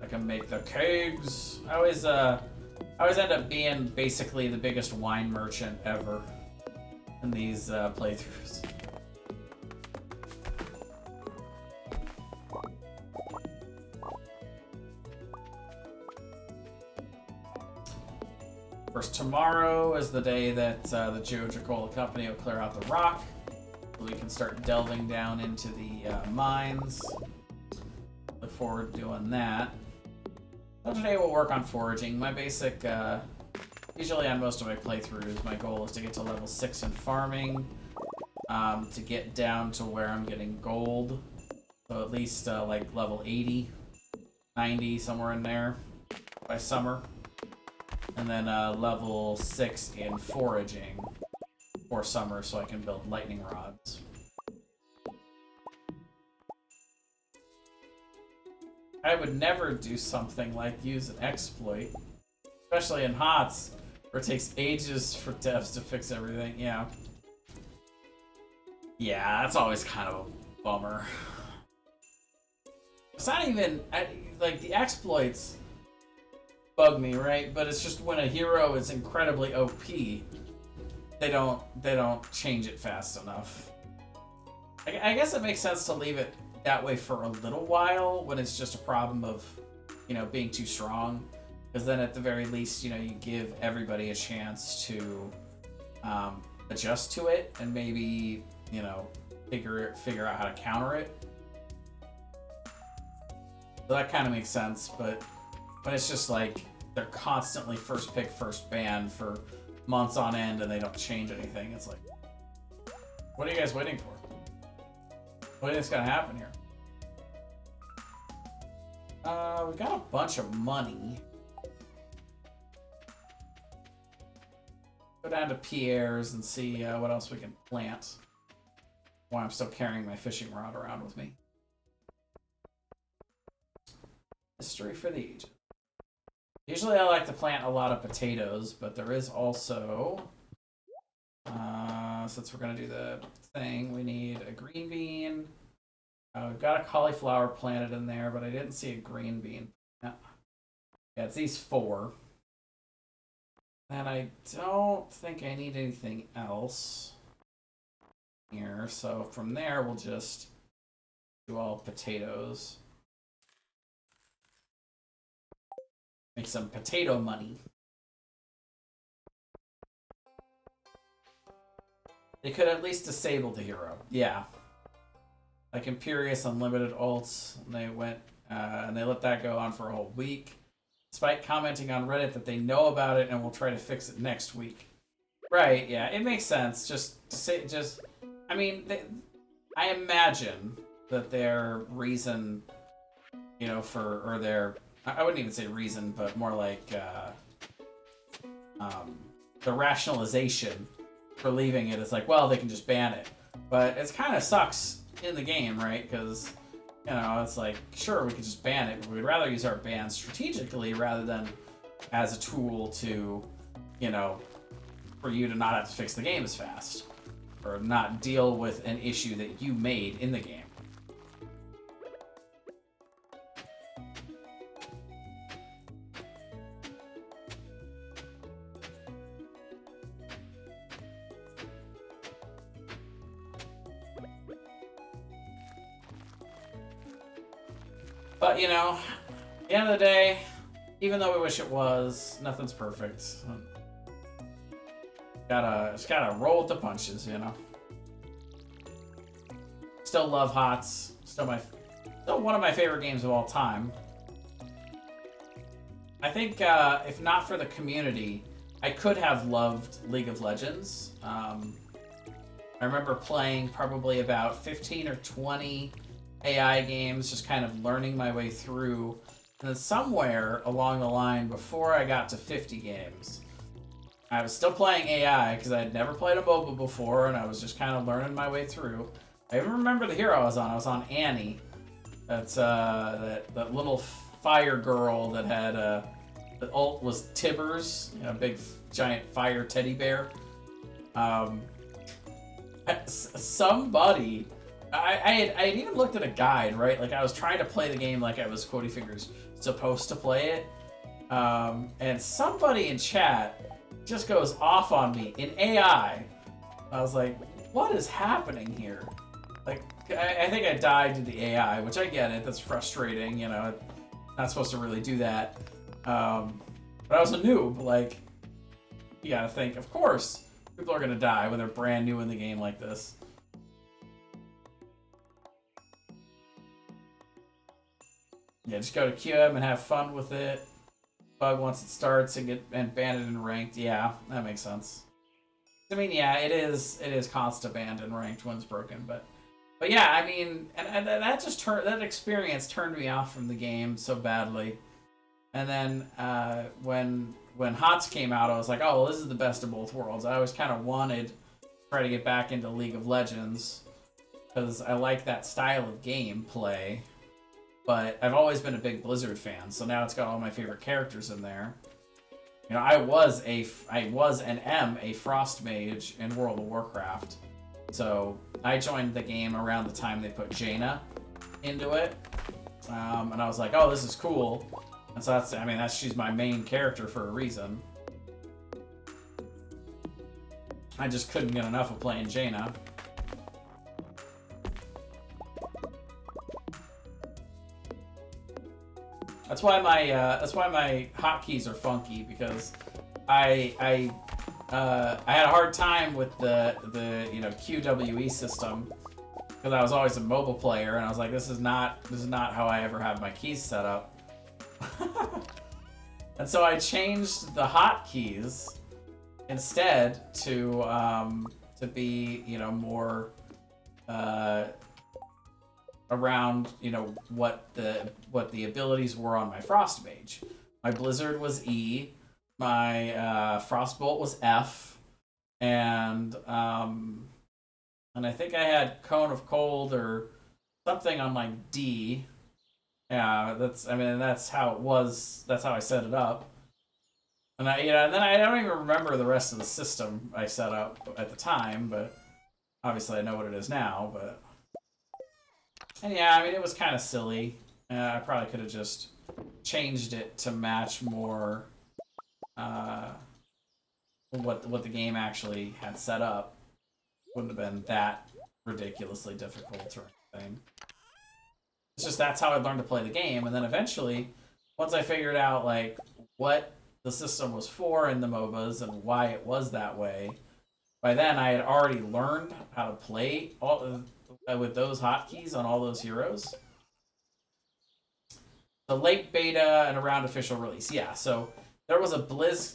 I can make the kegs. I always end up being basically the biggest wine merchant ever in these playthroughs. First, tomorrow is the day that the Joe Jacola Company will clear out the rock. So we can start delving down into the mines. Look forward to doing that. So today we'll work on foraging. My basic, usually on most of my playthroughs, my goal is to get to level 6 in farming, to get down to where I'm getting gold. So at least like level 80, 90, somewhere in there by summer. And then level 6 in foraging for summer so I can build lightning rods. I would never do something like use an exploit, especially in HOTS, where it takes ages for devs to fix everything. Yeah, that's always kind of a bummer. It's not even, like, the exploits bug me, right? But it's just when a hero is incredibly OP, they don't change it fast enough. I guess it makes sense to leave it that way for a little while when it's just a problem of, being too strong, because then at the very least, you give everybody a chance to adjust to it and maybe, figure out how to counter it. So that kind of makes sense, but when it's just like they're constantly first pick, first ban for months on end and they don't change anything, it's like, what are you guys waiting for? What do you think's gonna happen here? We got a bunch of money. Go down to Pierre's and see what else we can plant. While I'm still carrying my fishing rod around with me. History for the ages. Usually I like to plant a lot of potatoes, but there is also, since we're going to do the thing, we need a green bean. We've got a cauliflower planted in there, but I didn't see a green bean. Yeah, it's these 4. And I don't think I need anything else here, so from there we'll just do all potatoes. Make some potato money. They could at least disable the hero. Yeah. Like Imperious Unlimited ults, and they went and they let that go on for a whole week, despite commenting on Reddit that they know about it and will try to fix it next week. Right? Yeah, it makes sense. I mean, I imagine that their reason, you know, I wouldn't even say reason, but more like the rationalization for leaving it is like, well, they can just ban it. But it kind of sucks in the game, right? Because, you know, it's like, sure, we could just ban it, but we'd rather use our bans strategically rather than as a tool to, you know, for you to not have to fix the game as fast. Or not deal with an issue that you made in the game. But, you know, at the end of the day, even though we wish it was, nothing's perfect. Just gotta roll with the punches, you know. Still love HOTS. Still one of my favorite games of all time. I think if not for the community, I could have loved League of Legends. I remember playing probably about 15 or 20 AI games, just kind of learning my way through. And then somewhere along the line, before I got to 50 games, I was still playing AI because I had never played a MOBA before, and I was just kind of learning my way through. I even remember the hero I was on. I was on Annie. That's that little fire girl that had the ult was Tibbers, you know, big giant fire teddy bear. Somebody, I had even looked at a guide, right? Like I was trying to play the game like I was Quotey Fingers supposed to play it, and somebody in chat just goes off on me in AI. I was like, what is happening here? Like, I think I died to the AI, which I get it. That's frustrating, you know. Not supposed to really do that. But I was a noob. Like, you gotta think, of course, people are gonna die when they're brand new in the game like this. Yeah, just go to QM and have fun with it. Bug once it starts and ban it in ranked. Yeah, that makes sense. I mean, yeah, it is constant banned in ranked when it's broken, but yeah, I mean, and that experience turned me off from the game so badly. And then when HOTS came out, I was like, oh, well, this is the best of both worlds. I always kind of wanted to try to get back into League of Legends because I like that style of gameplay. But I've always been a big Blizzard fan, so now it's got all my favorite characters in there. You know, I was and am a Frost Mage in World of Warcraft. So I joined the game around the time they put Jaina into it. And I was like, oh, this is cool. And so she's my main character for a reason. I just couldn't get enough of playing Jaina. That's why my hotkeys are funky, because I had a hard time with the you know, QWE system because I was always a mobile player, and I was like, this is not how I ever have my keys set up. And so I changed the hotkeys instead to be, you know, more around, you know, what the abilities were on my Frost Mage. My Blizzard was E, my Frostbolt was F, and I think I had Cone of Cold or something on like D. Yeah, that's how it was. That's how I set it up. And then I don't even remember the rest of the system I set up at the time, but obviously I know what it is now. But and yeah, I mean, it was kind of silly. I probably could have just changed it to match more what the game actually had set up. Wouldn't have been that ridiculously difficult or anything. It's just that's how I learned to play the game, and then eventually, once I figured out like what the system was for in the MOBAs and why it was that way, by then I had already learned how to play all with those hotkeys on all those heroes. The late beta and around official release. Yeah, so there was a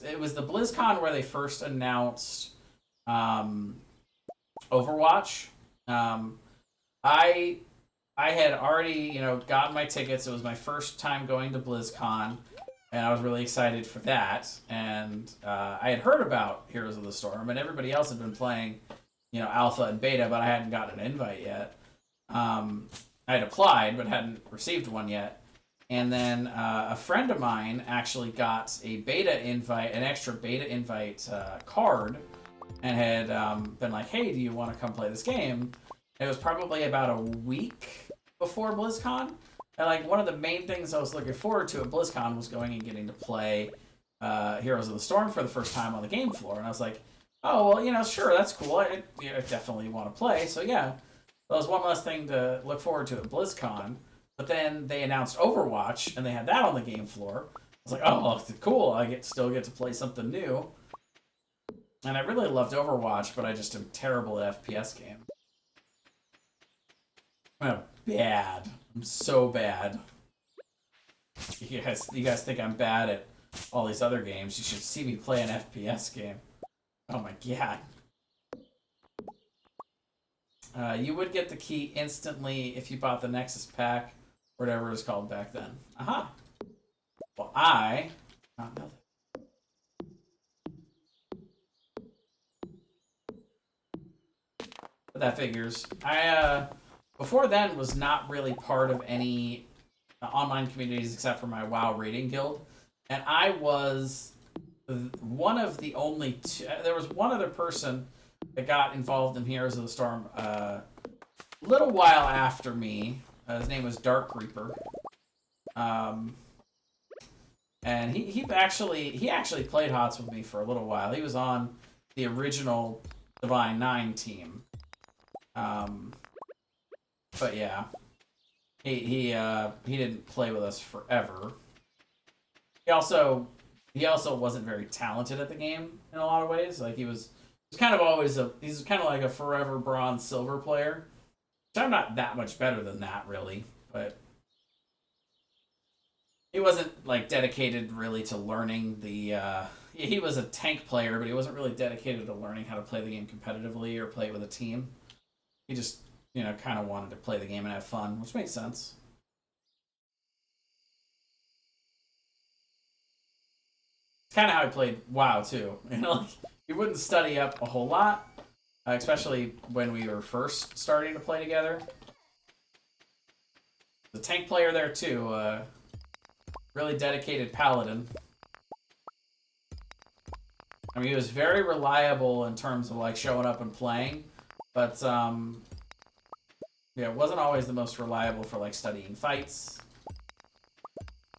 it was the BlizzCon where they first announced Overwatch. Um, I I had already, gotten my tickets. It was my first time going to BlizzCon, and I was really excited for that. And I had heard about Heroes of the Storm, and everybody else had been playing, alpha and beta, but I hadn't gotten an invite yet. I had applied, but hadn't received one yet. And then a friend of mine actually got a beta invite, an extra beta invite card, and had been like, "Hey, do you want to come play this game?" And it was probably about a week before BlizzCon. And like one of the main things I was looking forward to at BlizzCon was going and getting to play Heroes of the Storm for the first time on the game floor. And I was like, "Oh well, sure, that's cool. I definitely want to play." So yeah, that was one less thing to look forward to at BlizzCon. But then they announced Overwatch, and they had that on the game floor. I was like, "Oh, well, cool! I still get to play something new." And I really loved Overwatch, but I just am terrible at FPS games. I'm bad. I'm so bad. You guys think I'm bad at all these other games? You should see me play an FPS game. Oh my god. You would get the key instantly if you bought the Nexus pack, whatever it was called back then. Aha. Well, I not know that. But that figures. I before then was not really part of any online communities except for my WoW raiding guild, and I was one of the only two. There was one other person that got involved in Heroes of the Storm a little while after me. His name was Dark Reaper, and he actually played HOTS with me for a little while. He was on the original Divine 9 team. But yeah, he didn't play with us forever. He also wasn't very talented at the game in a lot of ways. Like he's kind of like a forever bronze silver player. Which I'm not that much better than that really, but he wasn't like dedicated really to learning the he was a tank player, but he wasn't really dedicated to learning how to play the game competitively or play with a team. He just, kind of wanted to play the game and have fun, which makes sense. It's kind of how I played WoW too. Like you wouldn't study up a whole lot, especially when we were first starting to play together. The tank player there too, really dedicated paladin. I mean, he was very reliable in terms of like showing up and playing, but yeah, it wasn't always the most reliable for like studying fights.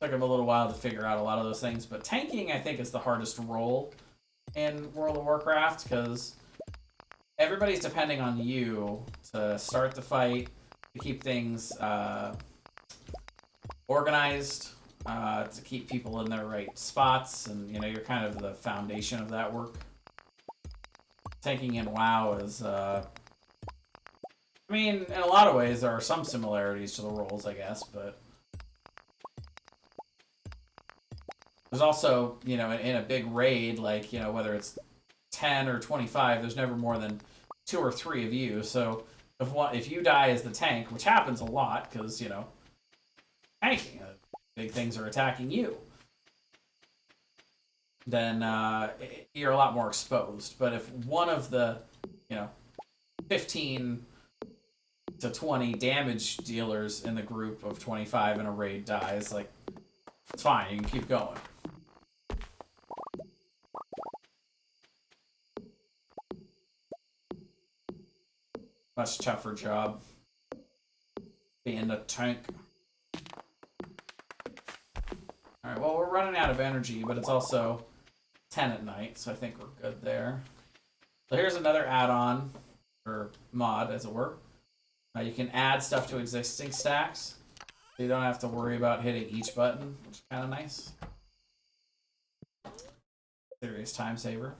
Took him a little while to figure out a lot of those things, but tanking I think is the hardest role in World of Warcraft because everybody's depending on you to start the fight, to keep things organized, to keep people in their right spots, and you're kind of the foundation of that work. Tanking in WoW is, I mean, in a lot of ways there are some similarities to the roles, I guess, but there's also, in a big raid, like, whether it's 10 or 25, there's never more than 2 or 3 of you, so if you die as the tank, which happens a lot, because, tanking, big things are attacking you, then you're a lot more exposed. But if one of the, 15 to 20 damage dealers in the group of 25 in a raid dies, like, it's fine, you can keep going. Much tougher job being a tank. Alright, well, we're running out of energy, but it's also 10 at night, so I think we're good there. So here's another add-on, or mod, as it were. You can add stuff to existing stacks, so you don't have to worry about hitting each button, which is kind of nice. Serious time saver.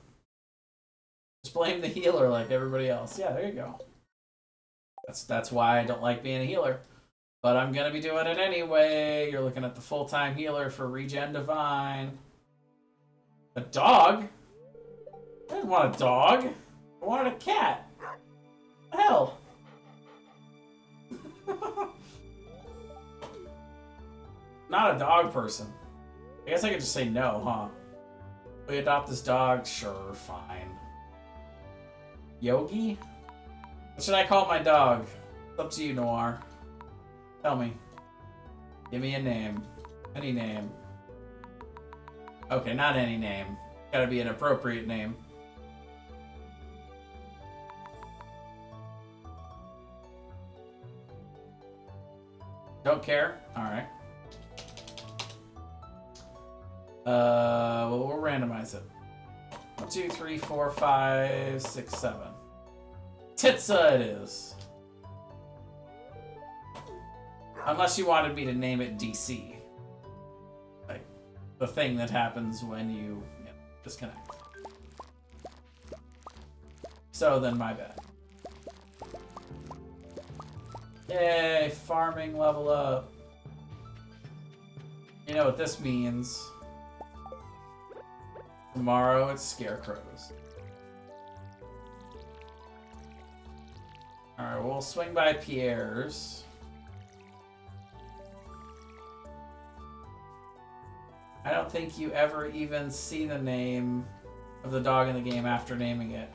Just blame the healer like everybody else. Yeah, there you go. That's why I don't like being a healer. But I'm gonna be doing it anyway. You're looking at the full-time healer for Regen Divine. A dog? I didn't want a dog. I wanted a cat. What the hell? Not a dog person. I guess I could just say no, huh? We adopt this dog? Sure, fine. Yogi? What should I call my dog? It's up to you, Noir. Tell me. Give me a name. Any name. Okay, not any name. Gotta be an appropriate name. Don't care? Alright. Well, we'll randomize it. 1, 2, 3, 4, 5, 6, 7. Titsa it is. Unless you wanted me to name it DC. Like, the thing that happens when you disconnect. So then, my bad. Yay, farming level up. You know what this means. Tomorrow it's scarecrows. Alright, we'll swing by Pierre's. I don't think you ever even see the name of the dog in the game after naming it.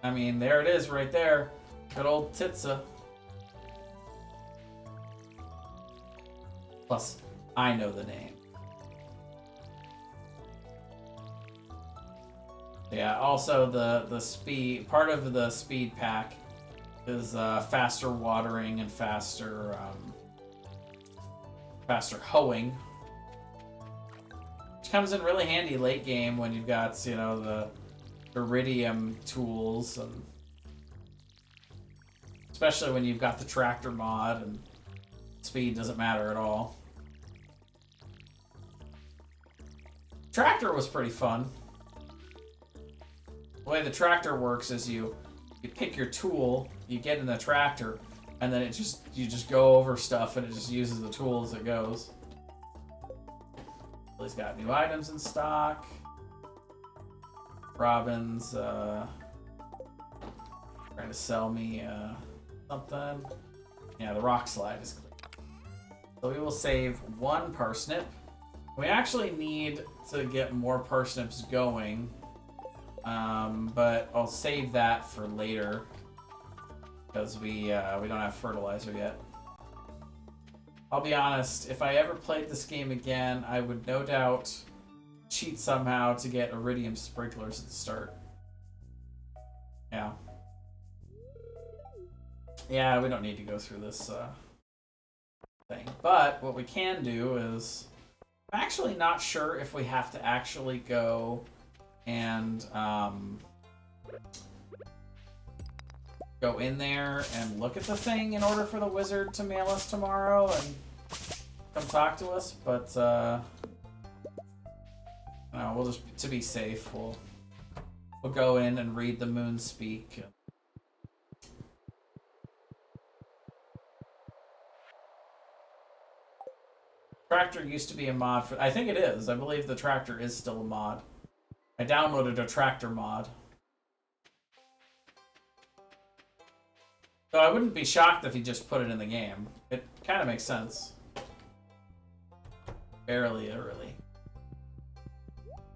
I mean, there it is right there. Good old Titsa. Plus, I know the name. Yeah, also the speed, part of the speed pack is faster watering and faster hoeing. Which comes in really handy late game when you've got, you know, the iridium tools, and especially when you've got the tractor mod and speed doesn't matter at all. Tractor was pretty fun. The way the tractor works is you pick your tool, you get in the tractor, and then you just go over stuff and it just uses the tool as it goes. He's got new items in stock. Robin's trying to sell me something. Yeah, the rock slide is clear. So we will save 1 parsnip. We actually need to get more parsnips going. But I'll save that for later because we don't have fertilizer yet. I'll be honest, if I ever played this game again, I would no doubt cheat somehow to get iridium sprinklers at the start. Yeah. Yeah, we don't need to go through this thing. But what we can do is, I'm actually not sure if we have to actually go and go in there and look at the thing in order for the wizard to mail us tomorrow and come talk to us, but no, we'll just, to be safe, we'll go in and read the moon speak. Tractor used to be a mod for, I think it is. I believe the tractor is still a mod. I downloaded a tractor mod. So I wouldn't be shocked if he just put it in the game. It kind of makes sense. Barely, really.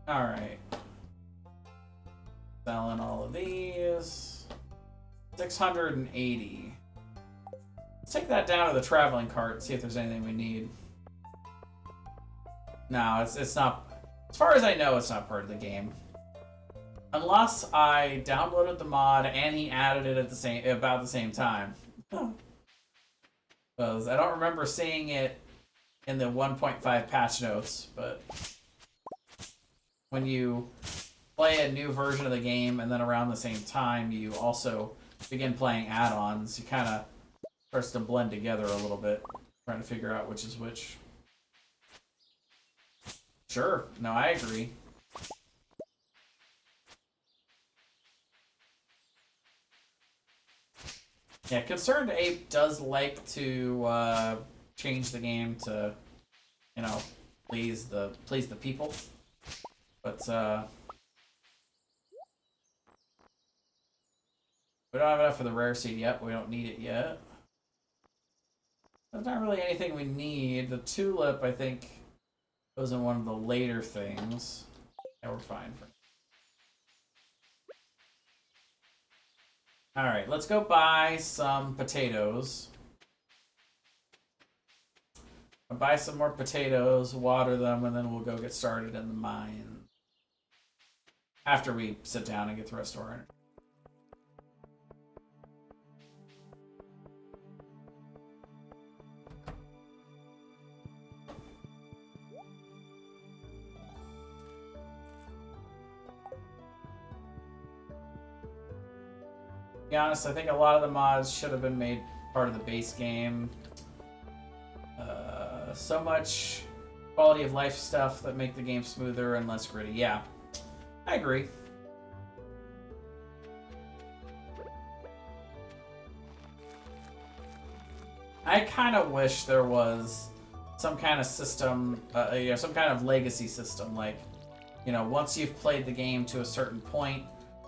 Alright. Selling all of these. 680. Let's take that down to the traveling cart and see if there's anything we need. No, it's not. As far as I know, it's not part of the game. Unless I downloaded the mod and he added it at about the same time. Because I don't remember seeing it in the 1.5 patch notes, but when you play a new version of the game and then around the same time you also begin playing add-ons, you kind of starts to blend together a little bit, trying to figure out which is which. Sure. No, I agree. Yeah, Concerned Ape does like to change the game to, you know, please the people. But we don't have enough for the rare seed yet. We don't need it yet. There's not really anything we need. The tulip, I think, goes in one of the later things. Yeah, we're fine for. All right, let's go buy some potatoes. I'll buy some more potatoes, water them, and then we'll go get started in the mine. After we sit down and get the rest of our energy. To be honest, I think a lot of the mods should have been made part of the base game. So much quality of life stuff that make the game smoother and less gritty. Yeah, I agree. I kind of wish there was some kind of system, you know, some kind of legacy system. Like, you know, once you've played the game to a certain point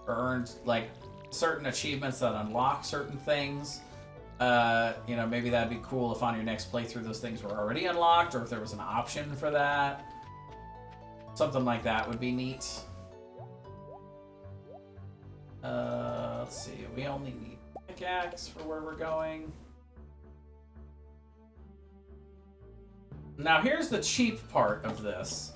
or earned like certain achievements that unlock certain things, you know, maybe that'd be cool if on your next playthrough those things were already unlocked, or if there was an option for that. Something like that would be neat. Let's see. We only need pickaxe for where we're going. Now here's the cheap part of this.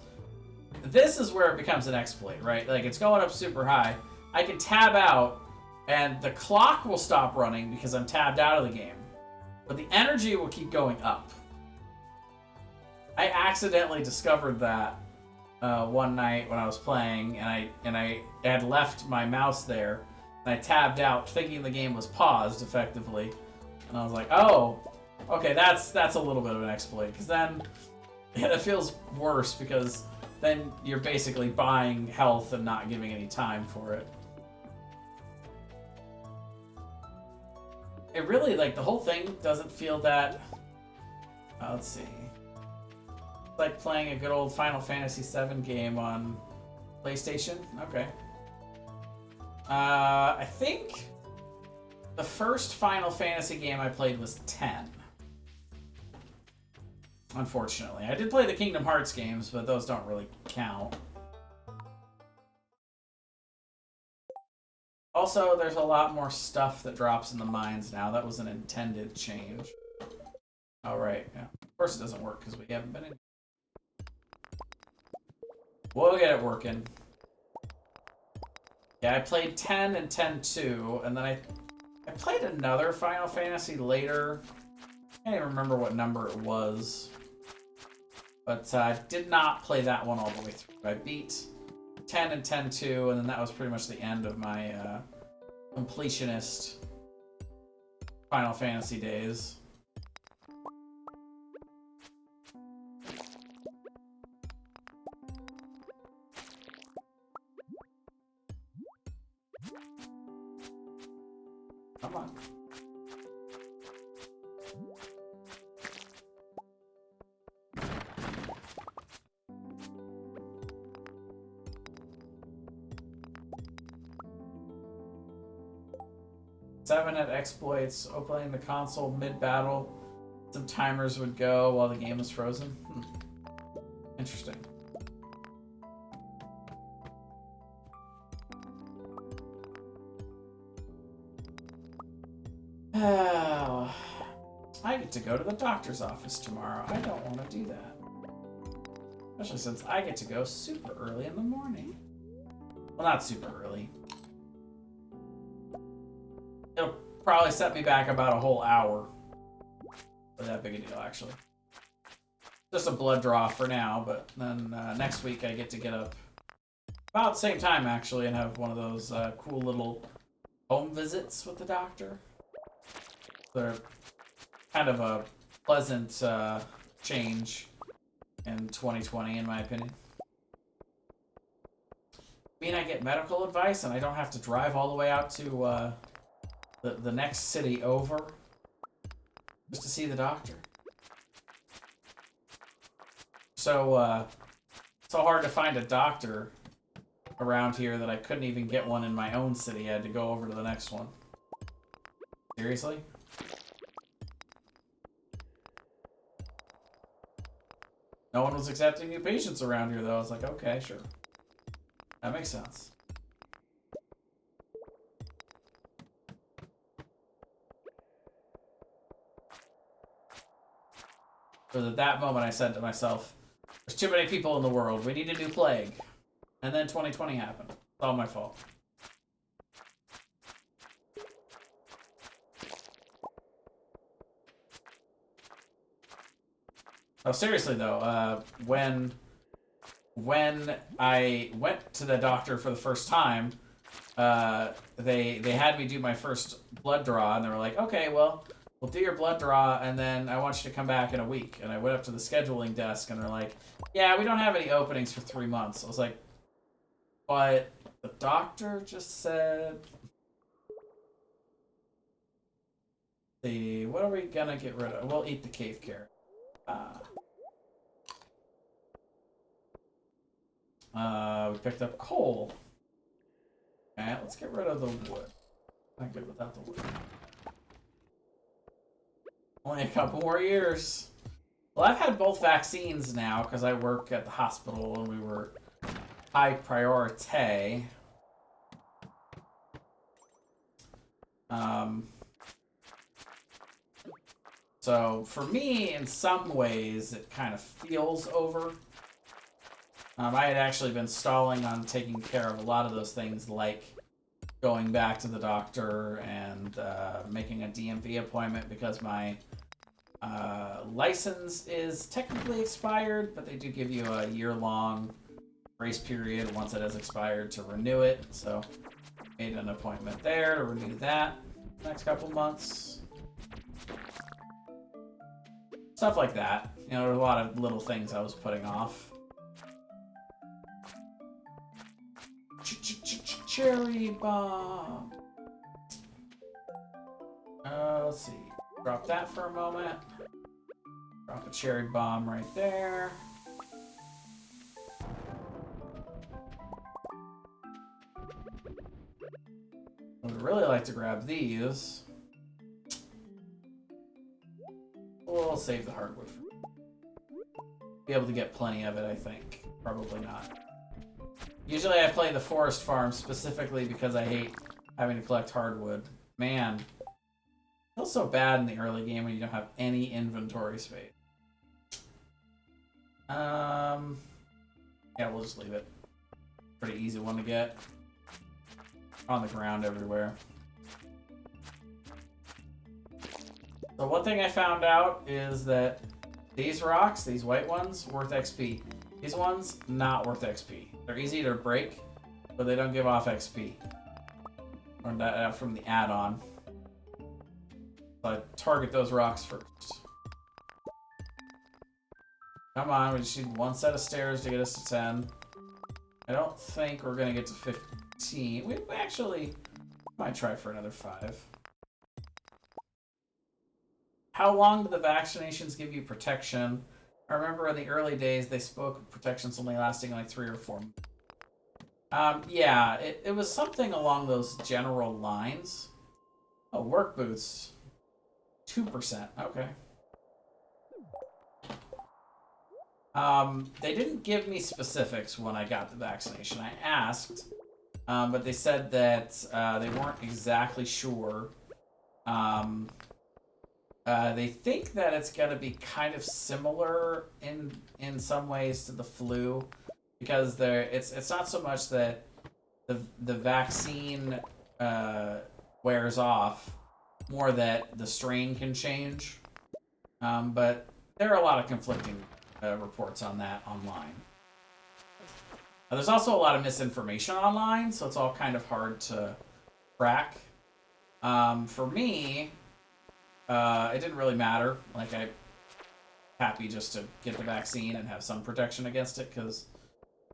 This is where it becomes an exploit, right? Like, it's going up super high. I can tab out, and the clock will stop running because I'm tabbed out of the game. But the energy will keep going up. I accidentally discovered that one night when I was playing, and I had left my mouse there, and I tabbed out thinking the game was paused effectively. And I was like, oh, okay, that's a little bit of an exploit, because then it feels worse, because then you're basically buying health and not giving any time for it. It really, like, the whole thing doesn't feel that... let's see. It's like playing a good old Final Fantasy VII game on PlayStation. Okay. I think the first Final Fantasy game I played was 10. Unfortunately. I did play the Kingdom Hearts games, but those don't really count. Also, there's a lot more stuff that drops in the mines now. That was an intended change. Oh, right. Yeah. Of course it doesn't work because we haven't been in. We'll get it working. Yeah, I played 10 and 10-2, and then I played another Final Fantasy later. I can't even remember what number it was. But I did not play that one all the way through. I beat 10 and 10-2, and then that was pretty much the end of my completionist Final Fantasy days. Come on. Seven at exploits, opening the console mid-battle. Some timers would go while the game was frozen. Interesting. Oh, I get to go to the doctor's office tomorrow. I don't want to do that. Especially since I get to go super early in the morning. Well, not super early. It'll probably set me back about a whole hour. Not that big a deal, actually. Just a blood draw for now, but then next week I get to get up about the same time, actually, and have one of those cool little home visits with the doctor. They're kind of a pleasant change in 2020, in my opinion. I mean, I get medical advice, and I don't have to drive all the way out to the next city over just to see the doctor. So so hard to find a doctor around here that I couldn't even get one in my own city. I had to go over to the next one. Seriously? No one was accepting new patients around here, though. I was like, okay, sure. That makes sense. But at that moment, I said to myself, there's too many people in the world. We need a new plague. And then 2020 happened. It's all my fault. Oh, seriously though, when I went to the doctor for the first time, they had me do my first blood draw, and they were like, okay, well, we'll do your blood draw, and then I want you to come back in a week. And I went up to the scheduling desk, and they're like, yeah, we don't have any openings for 3 months. I was like, but the doctor just said... What are we gonna get rid of? We'll eat the cave carrot. We picked up coal. Okay, let's get rid of the wood. Not good without the wood. Only a couple more years. Well, I've had both vaccines now because I work at the hospital and we were high priority. So for me, in some ways, it kind of feels over. I had actually been stalling on taking care of a lot of those things, like going back to the doctor and making a DMV appointment because my license is technically expired, but they do give you a year-long grace period once it has expired to renew it. So made an appointment there to renew that next couple months. Stuff like that. You know, there's a lot of little things I was putting off. Cherry bomb. Let's see. Drop that for a moment. Drop a cherry bomb right there. I would really like to grab these. We'll save the hardwood for be able to get plenty of it, I think. Probably not. Usually I play the forest farm specifically because I hate having to collect hardwood. Man, it feels so bad in the early game when you don't have any inventory space. Yeah, we'll just leave it. Pretty easy one to get. On the ground everywhere. So one thing I found out is that these rocks, these white ones, worth XP. These ones, not worth XP. They're easy to break, but they don't give off XP. Learned that from the add-on. So I target those rocks first. Come on, we just need one set of stairs to get us to 10. I don't think we're gonna get to 15. We actually might try for another 5. How long do the vaccinations give you protection? I remember in the early days they spoke of protections only lasting like 3 or 4 months. Yeah, it was something along those general lines. Oh, work boots. 2%, okay. They didn't give me specifics when I got the vaccination. I asked, but they said that they weren't exactly sure. They think that it's going to be kind of similar in some ways to the flu, because it's not so much that the vaccine wears off, more that the strain can change. But there are a lot of conflicting reports on that online. There's also a lot of misinformation online, so it's all kind of hard to track. For me, it didn't really matter. Like, I'm happy just to get the vaccine and have some protection against it, because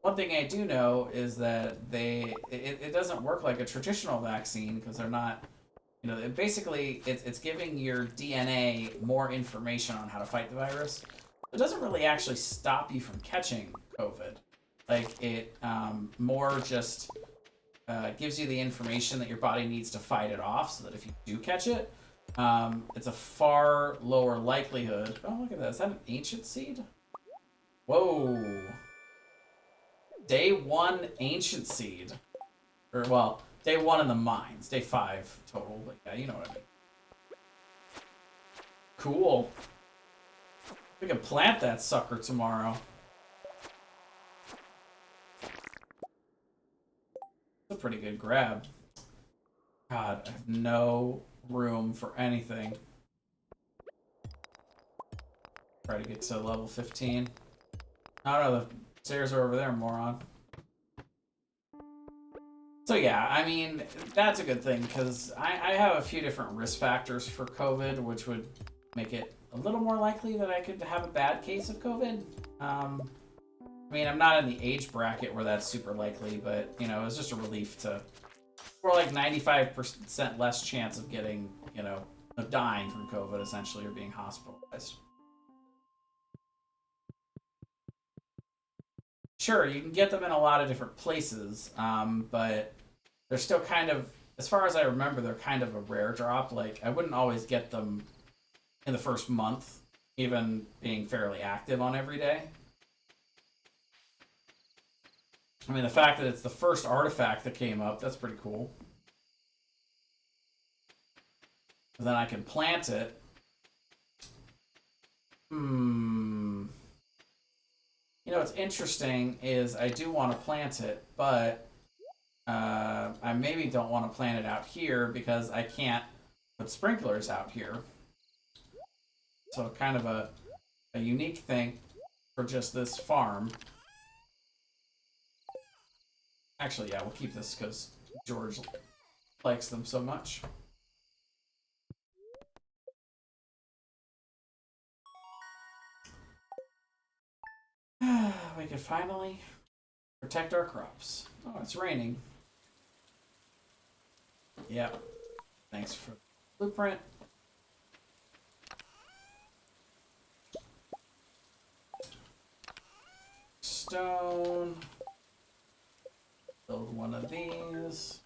one thing I do know is that it doesn't work like a traditional vaccine, because they're not You know, basically, it's giving your DNA more information on how to fight the virus. It doesn't really actually stop you from catching COVID. Like, it more just gives you the information that your body needs to fight it off, so that if you do catch it, it's a far lower likelihood. Oh, look at that. Is that an ancient seed? Whoa. Day 1 ancient seed. Or, well, day 1 in the mines. Day 5 total, but yeah, you know what I mean. Cool. We can plant that sucker tomorrow. It's a pretty good grab. God, I have no room for anything. Try to get to level 15. I don't know, the stairs are over there, moron. So yeah, I mean, that's a good thing, because I have a few different risk factors for COVID, which would make it a little more likely that I could have a bad case of COVID. I mean, I'm not in the age bracket where that's super likely, but, you know, it's just a relief to... We're like 95% less chance of getting, you know, of dying from COVID, essentially, or being hospitalized. Sure, you can get them in a lot of different places, but they're still kind of, as far as I remember, they're kind of a rare drop. Like, I wouldn't always get them in the first month, even being fairly active on every day. I mean, the fact that it's the first artifact that came up, that's pretty cool. And then I can plant it. You know, what's interesting is I do want to plant it, but I maybe don't want to plant it out here because I can't put sprinklers out here. So kind of a unique thing for just this farm. Actually, yeah, we'll keep this because George likes them so much. We can finally protect our crops. Oh, it's raining. Yep. Thanks for the blueprint. Stone. Build one of these.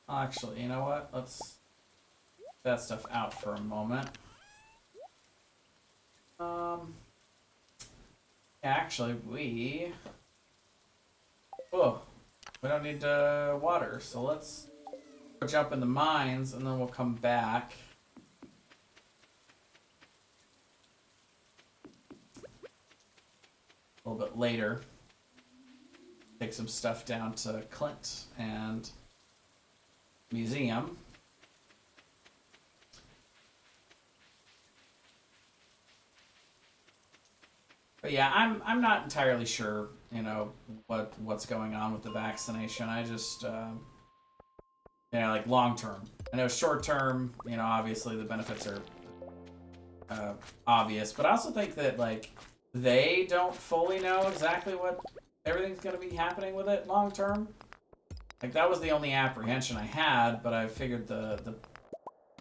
Actually, you know what? Let's that stuff out for a moment. Actually, we don't need water, so let's go jump in the mines, and then we'll come back. A little bit later. Take some stuff down to Clint and Museum. But yeah, I'm not entirely sure, you know, what's going on with the vaccination. I just, you know, like long term. I know short term, you know, obviously the benefits are obvious, but I also think that like they don't fully know exactly what everything's going to be happening with it long term. Like that was the only apprehension I had, but I figured the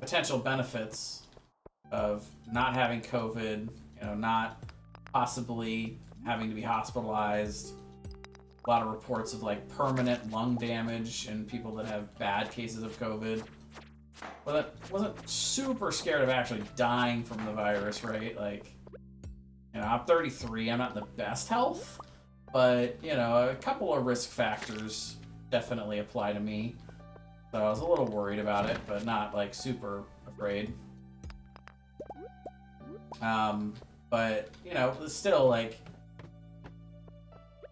potential benefits of not having COVID, you know, not possibly having to be hospitalized. A lot of reports of like permanent lung damage in people that have bad cases of COVID. Well, that wasn't super scared of actually dying from the virus, right? Like, you know, I'm 33, I'm not in the best health, but, you know, a couple of risk factors definitely apply to me. So I was a little worried about it, but not like super afraid. But, you know, still, like,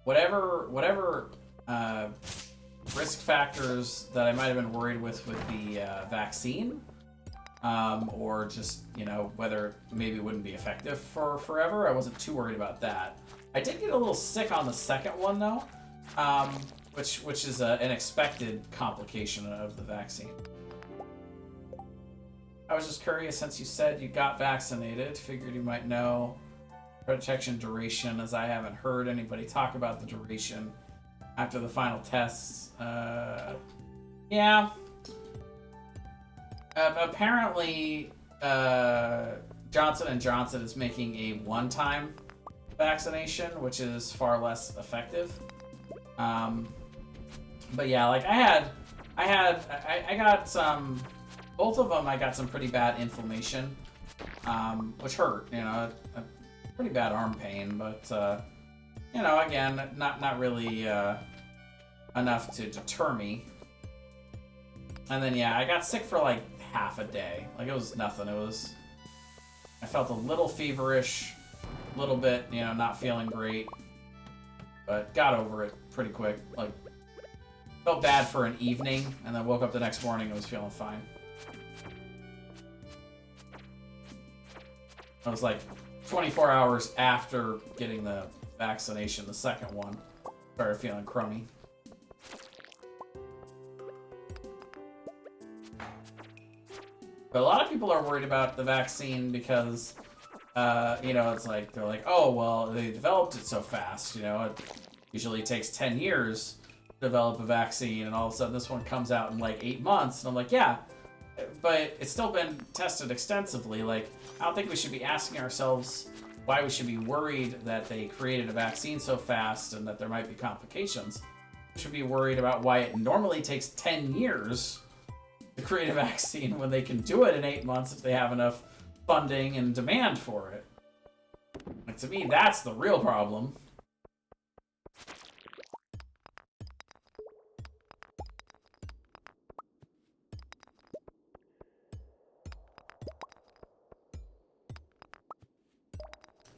whatever risk factors that I might have been worried with the vaccine, or just, you know, whether maybe it wouldn't be effective for forever, I wasn't too worried about that. I did get a little sick on the second one, though, which is an expected complication of the vaccine. I was just curious, since you said you got vaccinated, figured you might know protection duration, as I haven't heard anybody talk about the duration after the final tests. Yeah. Apparently, Johnson & Johnson is making a one-time vaccination, which is far less effective. But yeah, like I got some, both of them I got some pretty bad inflammation, which hurt, you know, a pretty bad arm pain, but, you know, again, not really, enough to deter me. And then, yeah, I got sick for like half a day. Like, it was nothing. I felt a little feverish, a little bit, you know, not feeling great, but got over it pretty quick. Like, felt bad for an evening, and then woke up the next morning and was feeling fine. I was like 24 hours after getting the vaccination, the second one, started feeling crummy. But a lot of people are worried about the vaccine because, you know, it's like, they're like, oh, well, they developed it so fast, you know, it usually takes 10 years to develop a vaccine, and all of a sudden this one comes out in like 8 months, and I'm like, yeah, but it's still been tested extensively. Like, I don't think we should be asking ourselves why we should be worried that they created a vaccine so fast and that there might be complications. We should be worried about why it normally takes 10 years to create a vaccine when they can do it in 8 months if they have enough funding and demand for it. Like, to me, that's the real problem.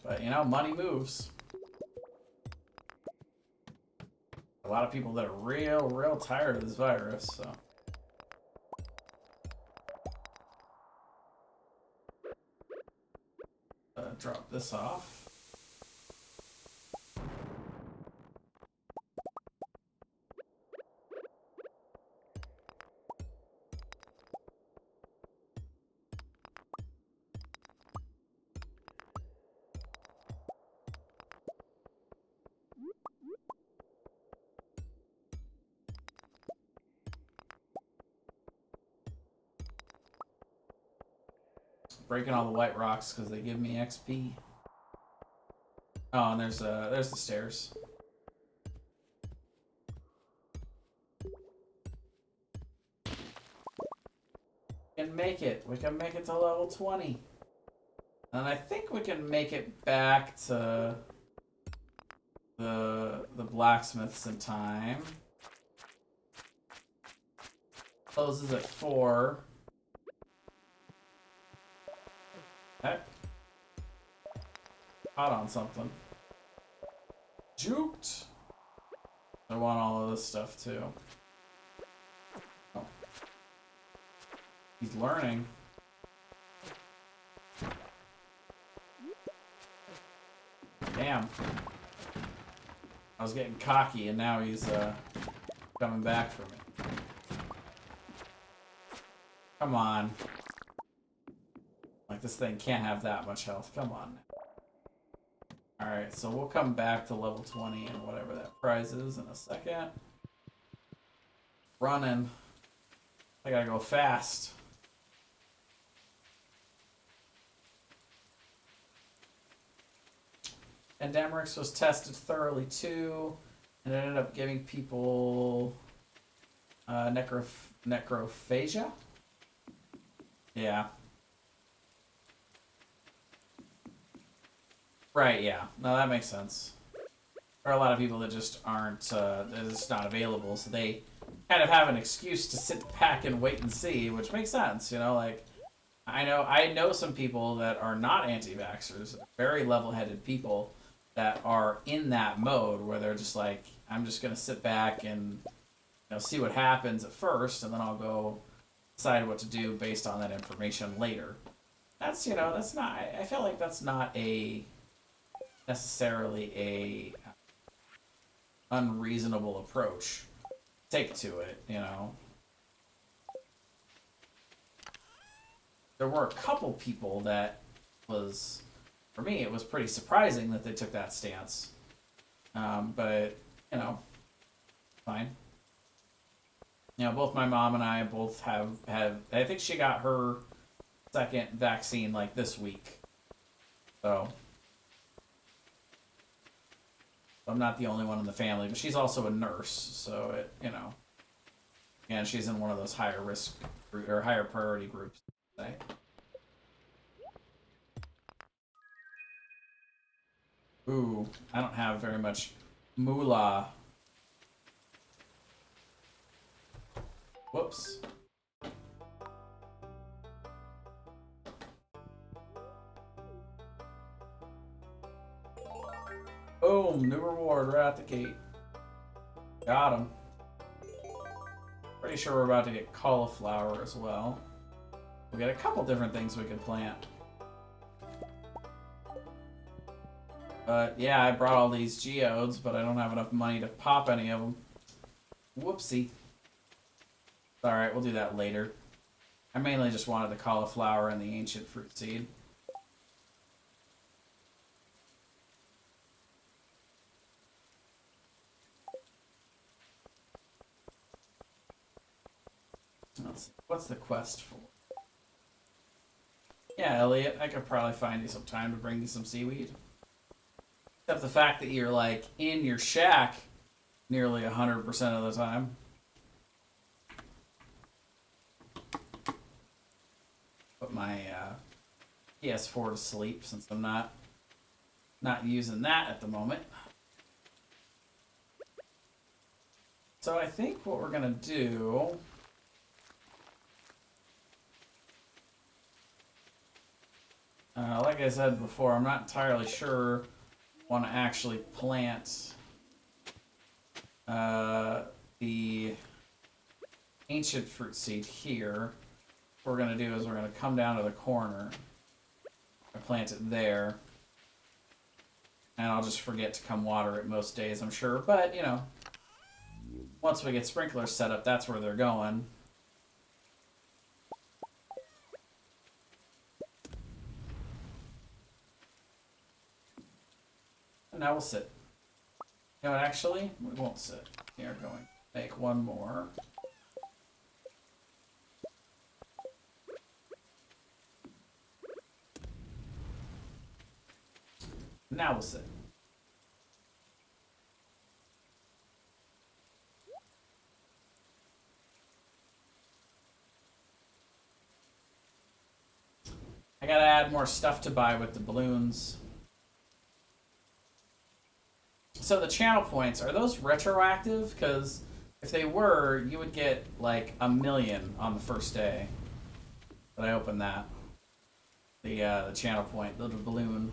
But, you know, money moves. A lot of people that are real tired of this virus, so. Drop this off. Breaking all the white rocks because they give me XP. Oh, and there's the stairs. We can make it. We can make it to level 20. And I think we can make it back to the blacksmiths in time. Closes at 4. Heck. Caught on something. Juked. I want all of this stuff too. Oh. He's learning. Damn. I was getting cocky and now he's coming back for me. Come on. Like, this thing can't have that much health. Come on. Alright, so we'll come back to level 20 and whatever that prize is in a second. Running. I gotta go fast. And Demerix was tested thoroughly too, and it ended up giving people necrophagia? Yeah. Right, yeah. No, that makes sense. There are a lot of people that just aren't, that it's not available, so they kind of have an excuse to sit back and wait and see, which makes sense, you know, like, I know some people that are not anti-vaxxers, very level-headed people that are in that mode where they're just like, I'm just gonna sit back and, you know, see what happens at first, and then I'll go decide what to do based on that information later. That's, you know, that's not, I feel like that's not necessarily a unreasonable approach take to it, you know. There were a couple people that was for me, it was pretty surprising that they took that stance. But, you know, fine. You know, both my mom and I both have I think she got her second vaccine like this week. So I'm not the only one in the family, but she's also a nurse, so it, you know, and she's in one of those higher risk or higher priority groups. Say. Ooh, I don't have very much moolah. Whoops. Boom, new reward right out the gate. Got him. Pretty sure we're about to get cauliflower as well. We got a couple different things we can plant. But yeah, I brought all these geodes, but I don't have enough money to pop any of them. Whoopsie. Alright, we'll do that later. I mainly just wanted the cauliflower and the ancient fruit seed. What's the quest for? Yeah, Elliot, I could probably find you some time to bring you some seaweed. Except the fact that you're, like, in your shack nearly 100% of the time. Put my PS4 to sleep since I'm not using that at the moment. So I think what we're gonna do... like I said before, I'm not entirely sure I want to actually plant the ancient fruit seed here. What we're going to do is we're going to come down to the corner and plant it there. And I'll just forget to come water it most days, I'm sure. But, you know, once we get sprinklers set up, that's where they're going. And now we'll sit. You know what, actually, we won't sit. We are going to make one more. Now we'll sit. I gotta add more stuff to buy with the balloons. So the channel points, are those retroactive? Because if they were, you would get like 1,000,000 on the first day that I opened that. The channel point, the balloon.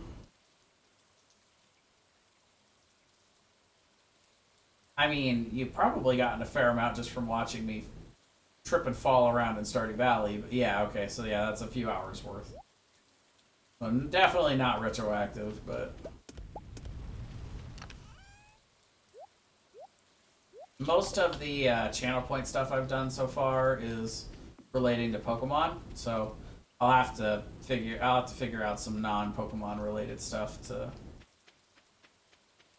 I mean, you've probably gotten a fair amount just from watching me trip and fall around in Stardew Valley. But yeah, okay, so yeah, that's a few hours worth. Well, definitely not retroactive, but... Most of the channel point stuff I've done so far is relating to Pokemon, so I'll have to figure out some non-Pokemon related stuff to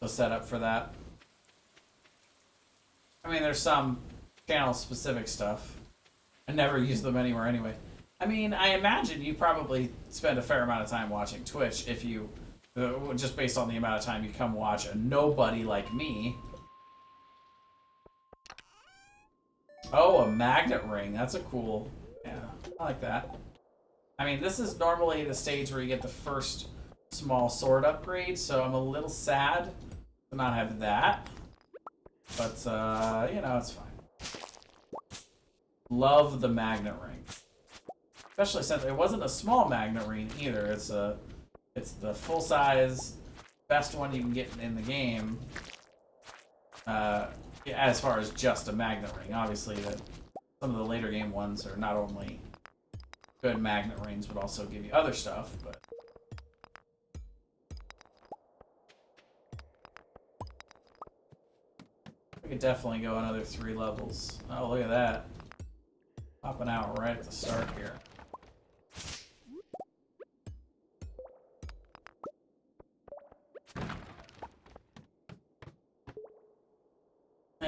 set up for that. I mean, there's some channel specific stuff. I never use them anywhere anyway. I mean, I imagine you probably spend a fair amount of time watching Twitch if you, just based on the amount of time you come watch a nobody like me. Oh, a magnet ring. That's a cool... Yeah, I like that. I mean, this is normally the stage where you get the first small sword upgrade, so I'm a little sad to not have that. But, you know, it's fine. Love the magnet ring. Especially since it wasn't a small magnet ring either. It's the full-size, best one you can get in the game. As far as just a magnet ring. Obviously, some of the later game ones are not only good magnet rings, but also give you other stuff, but... We could definitely go another 3 levels. Oh, look at that. Popping out right at the start here.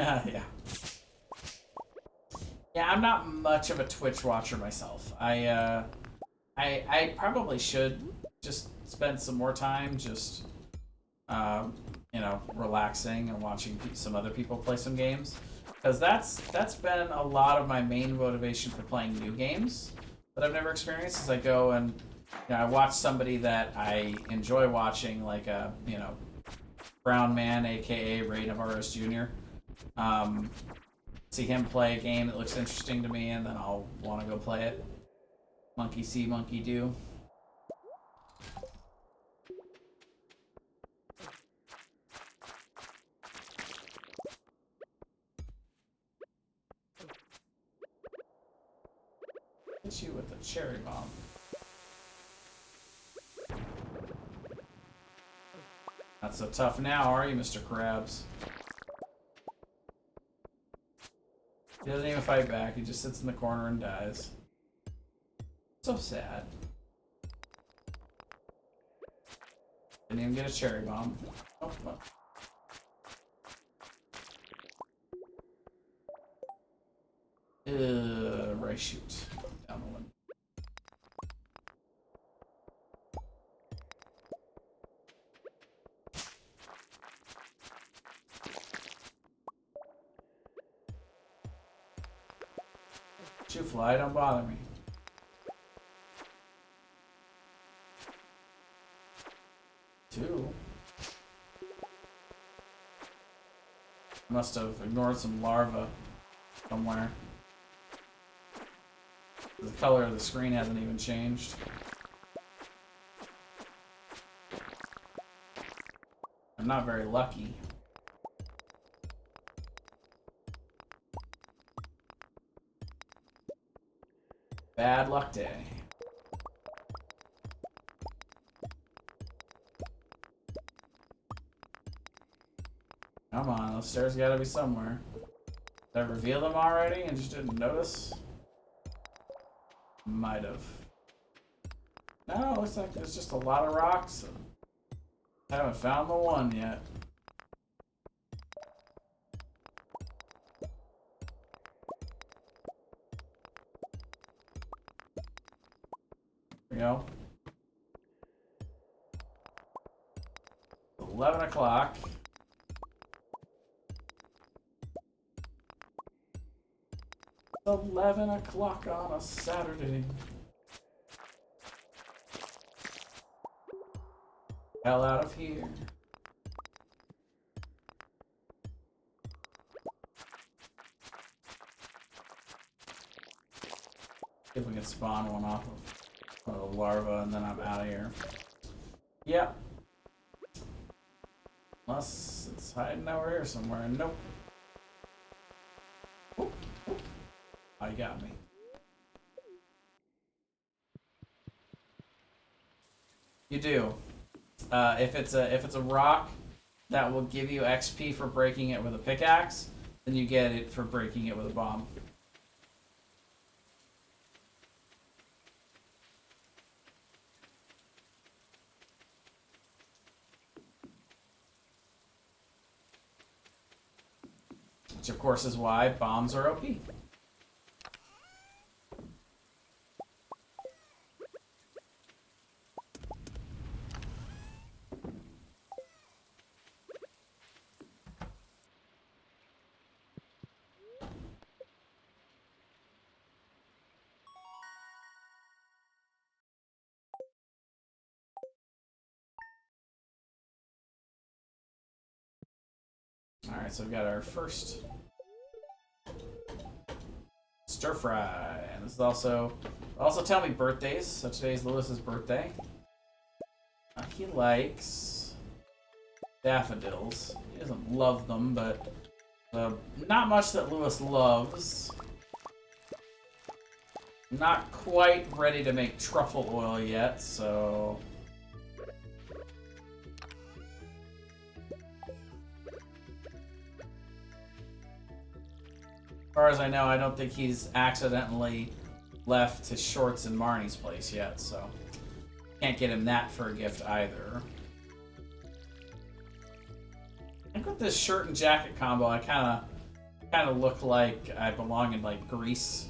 Yeah. Yeah, I'm not much of a Twitch watcher myself. I probably should just spend some more time just, you know, relaxing and watching some other people play some games. Because that's been a lot of my main motivation for playing new games that I've never experienced. Is I go and, you know, I watch somebody that I enjoy watching, like a, you know, Brown Man, aka Ray Navarez Jr. See him play a game that looks interesting to me, and then I'll want to go play it. Monkey see, monkey do. Hit you with a cherry bomb. Not so tough now, are you, Mr. Krabs? He doesn't even fight back. He just sits in the corner and dies. So sad. Didn't even get a cherry bomb. Oh, well. Right shoot. Down the one. You fly, don't bother me. Two. Must have ignored some larvae somewhere. The color of the screen hasn't even changed. I'm not very lucky. Bad luck day. Come on, those stairs gotta be somewhere. Did I reveal them already and just didn't notice? Might have. No, it looks like there's just a lot of rocks. I haven't found the one yet. There we go. 11 o'clock. It's 11 o'clock on a Saturday. Hell out of here. See if we can spawn one off of a larva and then I'm out of here. Yep. Unless it's hiding over here somewhere. Nope. Oop, oop. Oh, you got me. You do. If it's a rock that will give you XP for breaking it with a pickaxe, then you get it for breaking it with a bomb. Which of course is why bombs are OP. Alright, so we've got our first stir fry. And this is also tell me birthdays. So today's Lewis's birthday. He likes daffodils. He doesn't love them, but not much that Lewis loves. Not quite ready to make truffle oil yet, so as far as I know, I don't think he's accidentally left his shorts in Marnie's place yet, so can't get him that for a gift either. I think with this shirt and jacket combo, I kind kind of look like I belong in like Greece.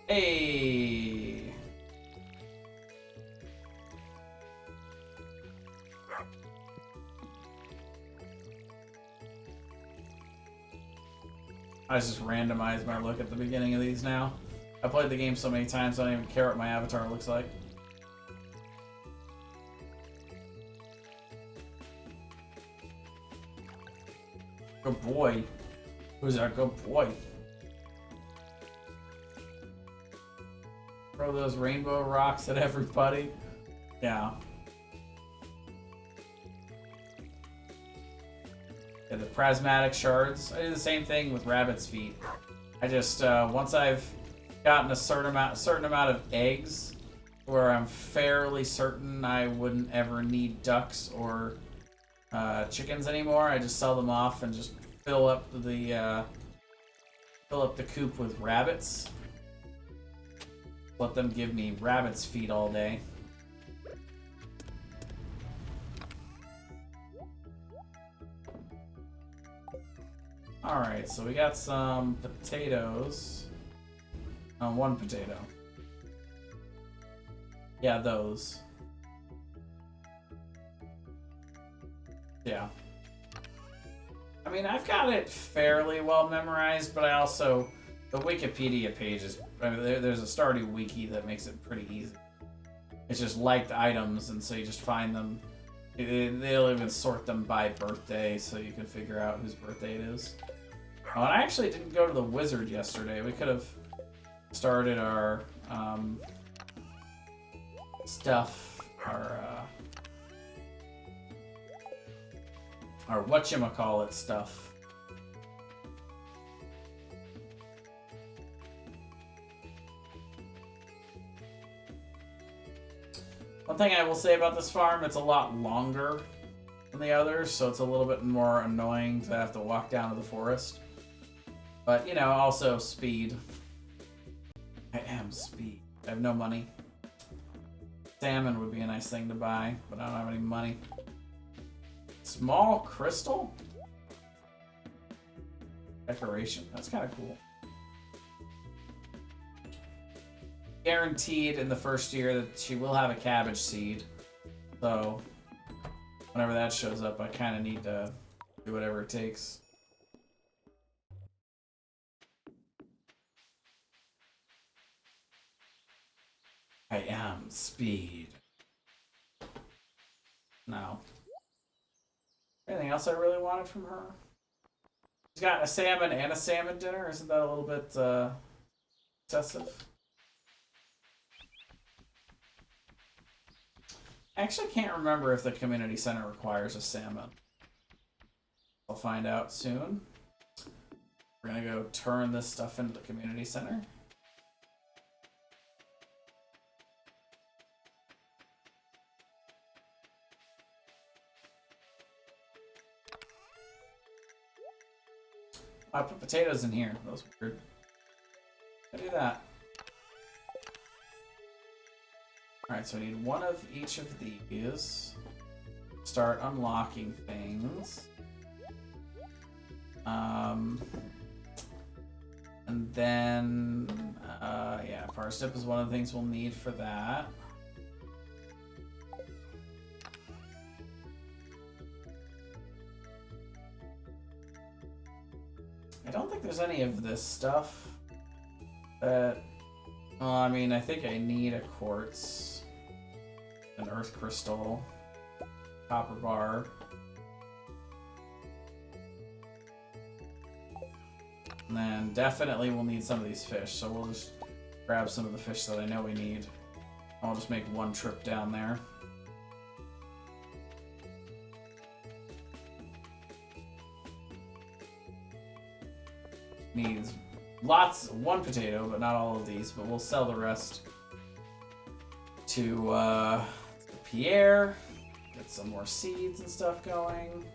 Hey. I just randomized my look at the beginning of these now. I played the game so many times I don't even care what my avatar looks like. Good boy. Who's our good boy? Throw those rainbow rocks at everybody. Yeah. Yeah, the prismatic shards. I do the same thing with rabbit's feet. I just once I've gotten a certain amount of eggs, where I'm fairly certain I wouldn't ever need ducks or chickens anymore, I just sell them off and just fill up the coop with rabbits. Let them give me rabbit's feet all day. Alright, so we got some potatoes. One potato. Yeah, those. Yeah. I mean, I've got it fairly well memorized, but I also... The Wikipedia page is... I mean, there's a Stardew wiki that makes it pretty easy. It's just liked items, and so you just find them. They'll even sort them by birthday, so you can figure out whose birthday it is. Oh, and I actually didn't go to the wizard yesterday. We could have started our stuff, our whatchamacallit stuff. One thing I will say about this farm, it's a lot longer than the others, so it's a little bit more annoying to have to walk down to the forest. But, you know, also speed. I am speed. I have no money. Salmon would be a nice thing to buy, but I don't have any money. Small crystal? Decoration. That's kind of cool. Guaranteed in the first year that she will have a cabbage seed. So, whenever that shows up, I kind of need to do whatever it takes. I am speed. No. Anything else I really wanted from her? She's got a salmon and a salmon dinner. Isn't that a little bit excessive? I actually can't remember if the community center requires a salmon. I'll find out soon. We're gonna go turn this stuff into the community center. I put potatoes in here. That was weird. I do that. Alright, so I need one of each of these. Start unlocking things. And then, yeah, parsnip is one of the things we'll need for that. I don't think there's any of this stuff that... Well, I mean, I think I need a quartz, an earth crystal, copper bar. And then definitely we'll need some of these fish, so we'll just grab some of the fish that I know we need. I'll just make one trip down there. Needs one potato, but not all of these, but we'll sell the rest to Pierre, get some more seeds and stuff going.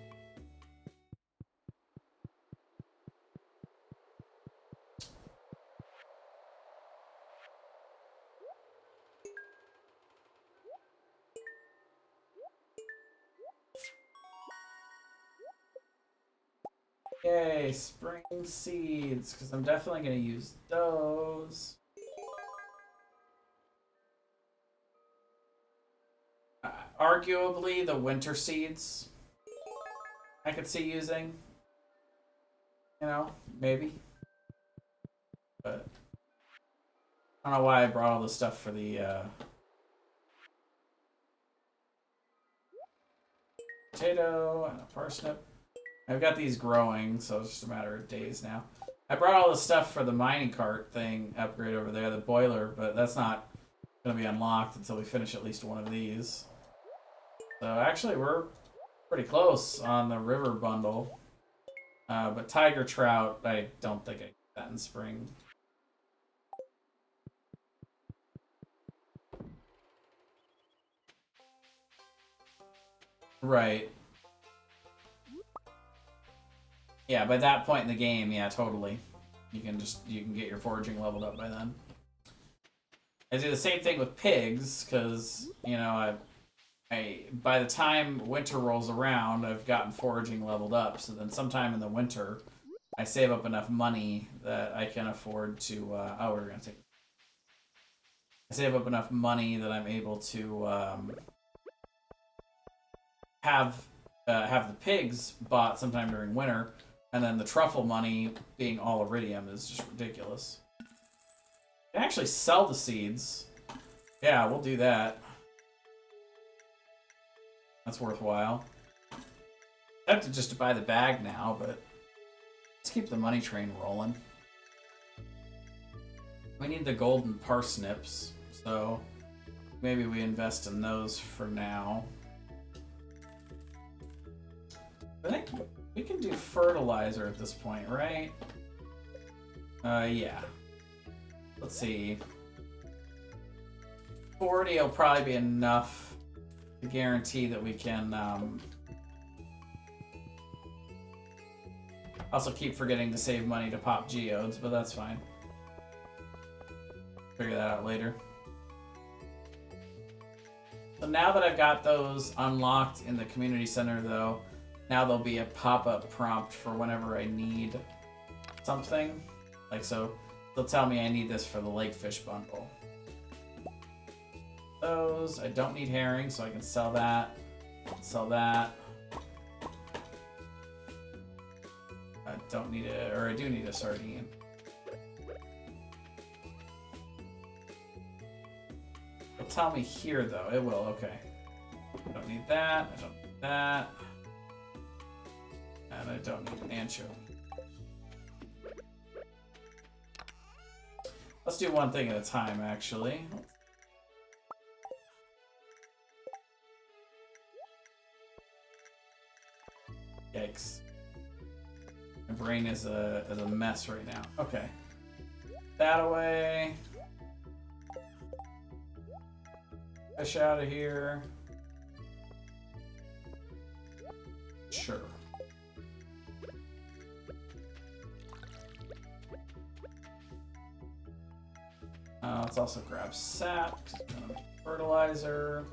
Yay, spring seeds, because I'm definitely going to use those. Arguably, the winter seeds I could see using. You know, maybe. But I don't know why I brought all this stuff for the potato and a parsnip. I've got these growing, so it's just a matter of days now. I brought all the stuff for the mining cart thing upgrade over there, the boiler, but that's not going to be unlocked until we finish at least one of these. So actually, we're pretty close on the river bundle. But tiger trout, I don't think I get that in spring. Right. Yeah, by that point in the game, yeah, totally. You can get your foraging leveled up by then. I do the same thing with pigs, because, you know, by the time winter rolls around, I've gotten foraging leveled up, so then sometime in the winter, I save up enough money that I can afford to, we're gonna take... I save up enough money that I'm able to, have the pigs bought sometime during winter, and then the truffle money being all iridium is just ridiculous. You can actually sell the seeds. Yeah, we'll do that. That's worthwhile. I have to just buy the bag now, but let's keep the money train rolling. We need the golden parsnips, so maybe we invest in those for now. I think we can do fertilizer at this point, right? Yeah. Let's see. 40 will probably be enough to guarantee that we can, also keep forgetting to save money to pop geodes, but that's fine. Figure that out later. So now that I've got those unlocked in the community center, though, now there'll be a pop-up prompt for whenever I need something. Like, so they'll tell me I need this for the lake fish bundle. Those, I don't need herring, so I can sell that. Sell that. I don't need it, or I do need a sardine. It'll tell me here, though. It will, okay. I don't need that. I don't need that. And I don't need an anchovy. Let's do one thing at a time, actually. Yikes. My brain is a mess right now. Okay. That away. Fish out of here. Sure. Let's also grab sap, because it's gonna make fertilizer.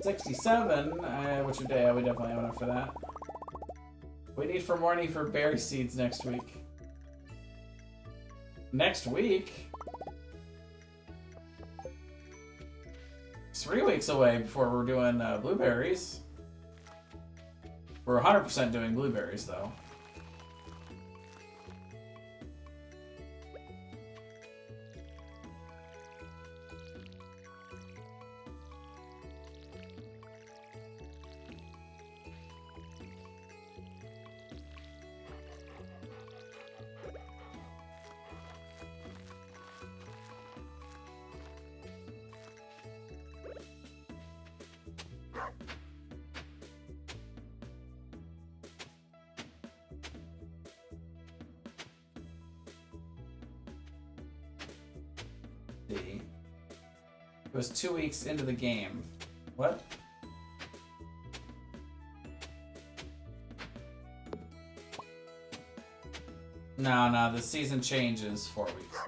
67, which day? We definitely have enough for that. We need for money for berry seeds next week. Next week? It's 3 weeks away before we're doing blueberries. We're 100% doing blueberries, though. It was 2 weeks into the game. What? No, the season changes 4 weeks.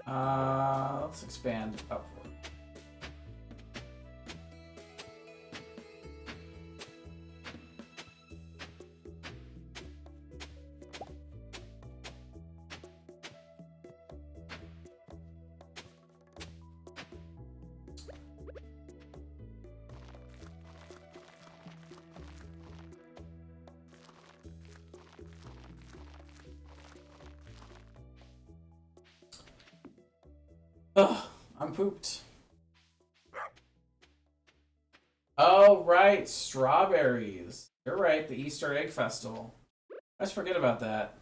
Let's expand upward. Ugh, I'm pooped. Oh, right, strawberries. You're right, the Easter Egg Festival. Let's forget about that.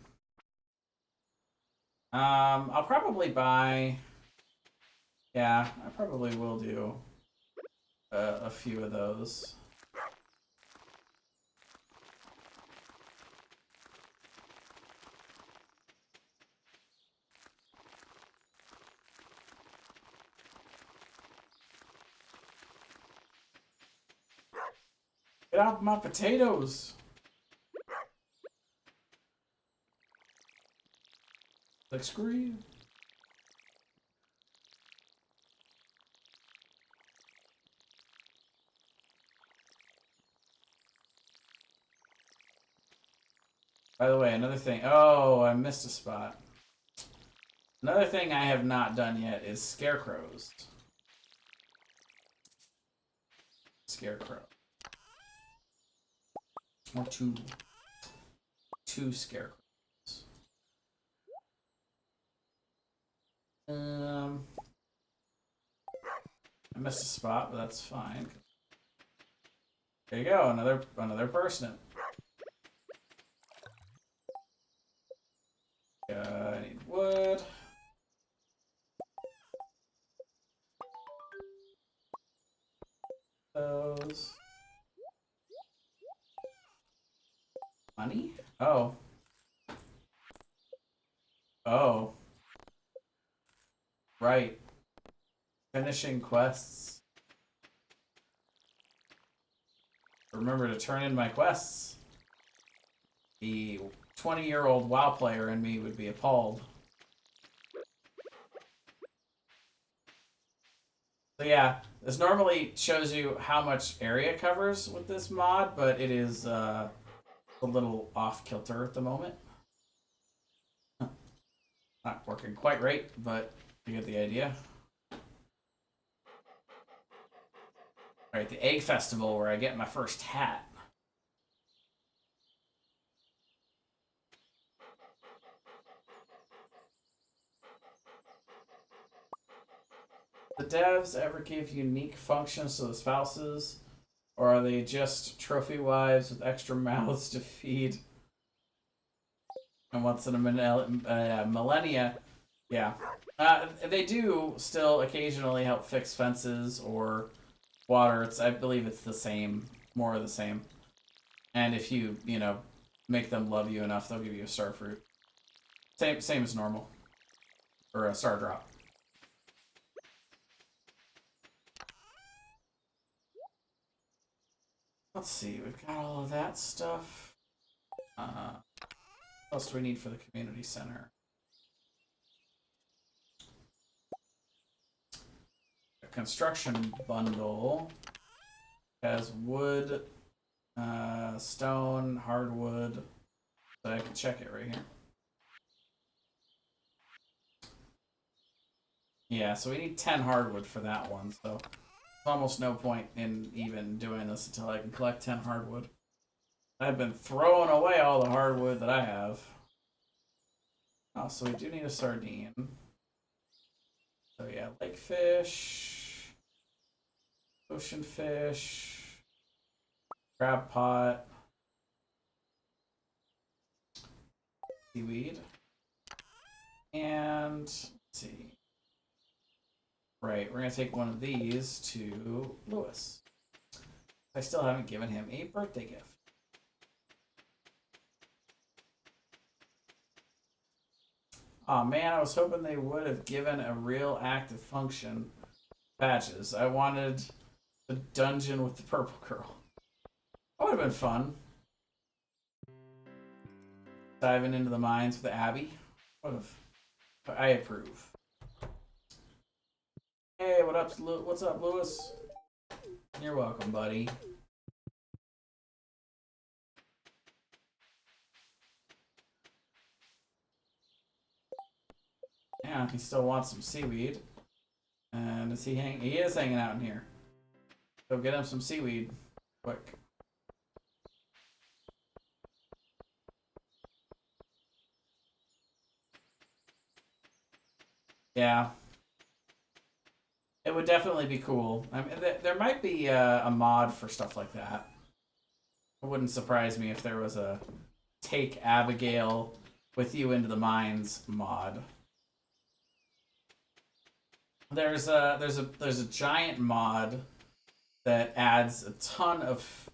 I'll probably buy... Yeah, I probably will do a few of those. Get off my potatoes! Like, screw you. By the way, another thing. Oh, I missed a spot. Another thing I have not done yet is scarecrows. Scarecrow. Or two scarecrows. I missed a spot, but that's fine. There you go, another parsnip. I need wood. Those. Money? Oh. Oh. Right. Finishing quests. Remember to turn in my quests. The 20-year-old WoW player in me would be appalled. So yeah, this normally shows you how much area it covers with this mod, but it is a little off-kilter at the moment. Not working quite right, but you get the idea. Alright, the Egg Festival where I get my first hat. The devs ever give unique functions to the spouses, or are they just trophy wives with extra mouths to feed? And once in a millennia, yeah. They do still occasionally help fix fences or water. I believe it's the same, more of the same. And if you make them love you enough, they'll give you a star fruit. Same as normal, or a star drop. Let's see, we've got all of that stuff. What else do we need for the community center? A construction bundle has wood, stone, hardwood. So I can check it right here. Yeah, so we need 10 hardwood for that one, so there's almost no point in even doing this until I can collect 10 hardwood. I've been throwing away all the hardwood that I have. Oh, so we do need a sardine. So yeah, lake fish, ocean fish, crab pot, seaweed, and let's see. Right, we're gonna take one of these to Lewis. I still haven't given him a birthday gift. Aw, man, I was hoping they would have given a real active function patches. I wanted the dungeon with the purple girl. That would have been fun. Diving into the mines with Abby. Would have. I approve. Hey, what's up, Lewis? You're welcome, buddy. Yeah, he still wants some seaweed. And is he he is hanging out in here. Go get him some seaweed. Quick. Yeah. It would definitely be cool. I mean, there might be a mod for stuff like that. It wouldn't surprise me if there was a take Abigail with you into the mines mod. There's a giant mod that adds a ton of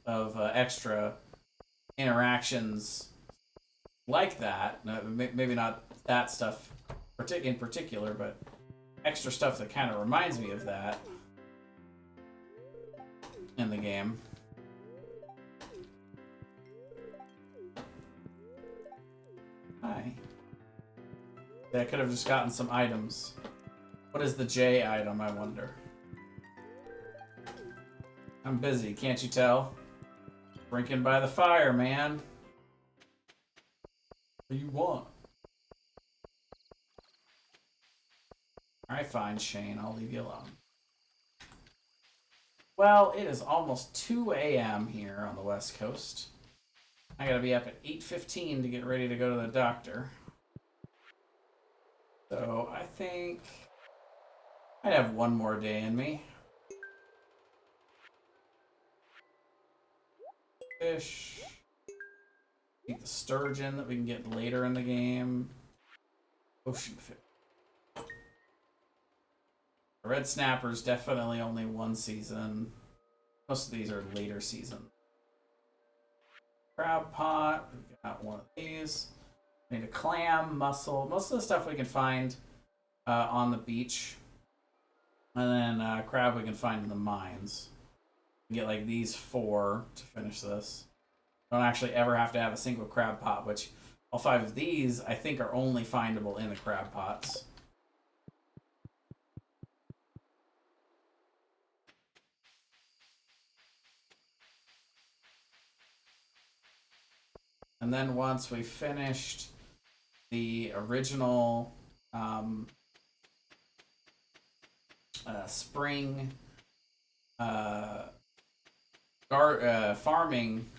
extra interactions like that. Maybe not that stuff in particular, but extra stuff that kind of reminds me of that in the game. Hi. Yeah, I could have just gotten some items. What is the J item, I wonder? I'm busy, can't you tell? Drinking by the fire, man. What do you want? Alright, fine, Shane. I'll leave you alone. Well, it is almost 2 a.m. here on the West Coast. I gotta be up at 8:15 to get ready to go to the doctor. So I think I'd have one more day in me. Fish. Eat the sturgeon that we can get later in the game. Ocean fish. The red snapper's definitely only one season. Most of these are later season. Crab pot. We've got one of these. We need a clam, mussel. Most of the stuff we can find on the beach. And then crab we can find in the mines. We get like these 4 to finish this. Don't actually ever have to have a single crab pot, which all 5 of these I think are only findable in the crab pots. And then once we finished the original spring farming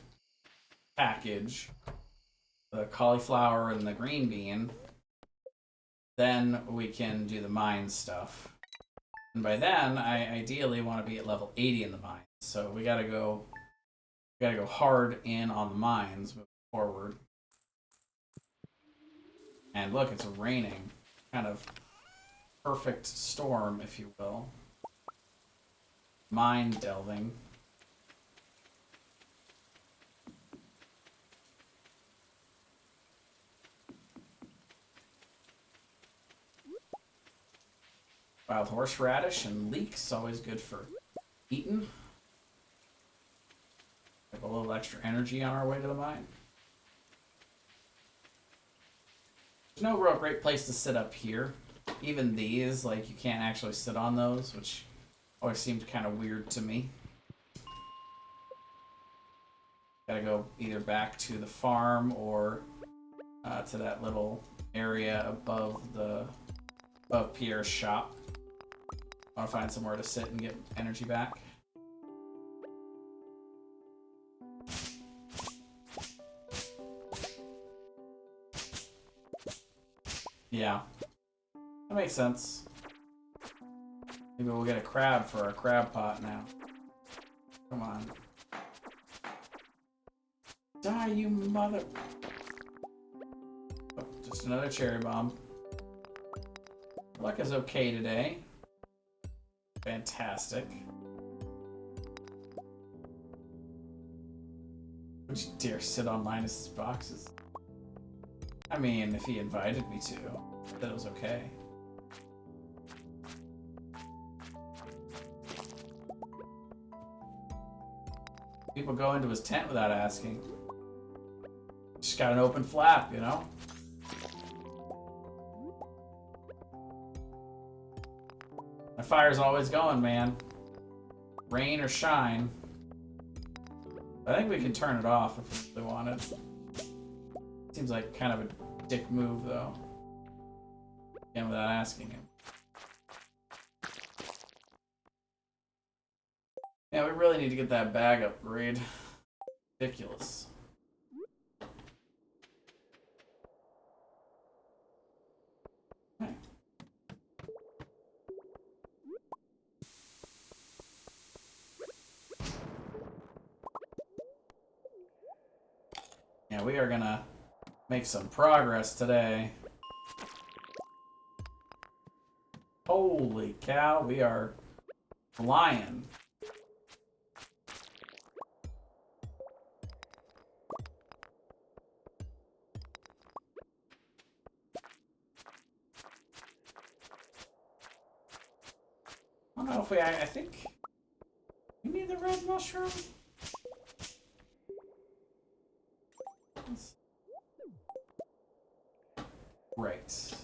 package, the cauliflower and the green bean, then we can do the mine stuff. And by then, I ideally want to be at level 80 in the mines. So we gotta go hard in on the mines moving forward. And look, it's raining. Kind of perfect storm, if you will. Mine delving. Wild horseradish and leeks, always good for eating. Have a little extra energy on our way to the mine. There's no real great place to sit up here. Even these, like, you can't actually sit on those, which always seemed kind of weird to me. Gotta go either back to the farm or to that little area above Pierre's shop. I want to find somewhere to sit and get energy back. Yeah. That makes sense. Maybe we'll get a crab for our crab pot now. Come on. Die, you mother... Oh, just another cherry bomb. Luck is okay today. Fantastic. Would you dare sit on Linus's boxes? I mean, if he invited me to, that was okay. People go into his tent without asking. Just got an open flap, you know? fire's always going, man. Rain or shine. I think we can turn it off if we wanted. Seems like kind of a dick move, though. Again, without asking him. Yeah, we really need to get that bag upgrade. Ridiculous. Okay. Yeah, we are gonna make some progress today. Holy cow, we are flying. I don't know if we, I think we need the red mushroom. Right.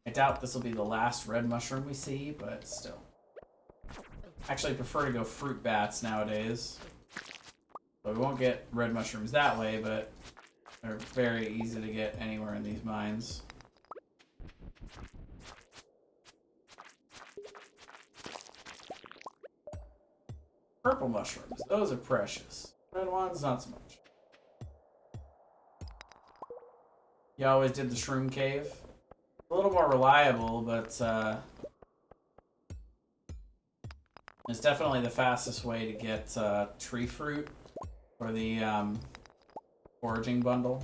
I doubt this will be the last red mushroom we see, but still. Actually, I prefer to go fruit bats nowadays. So we won't get red mushrooms that way, but they're very easy to get anywhere in these mines. Purple mushrooms, those are precious. Red ones, not so much. You always did the shroom cave. A little more reliable, but it's definitely the fastest way to get tree fruit for the foraging bundle.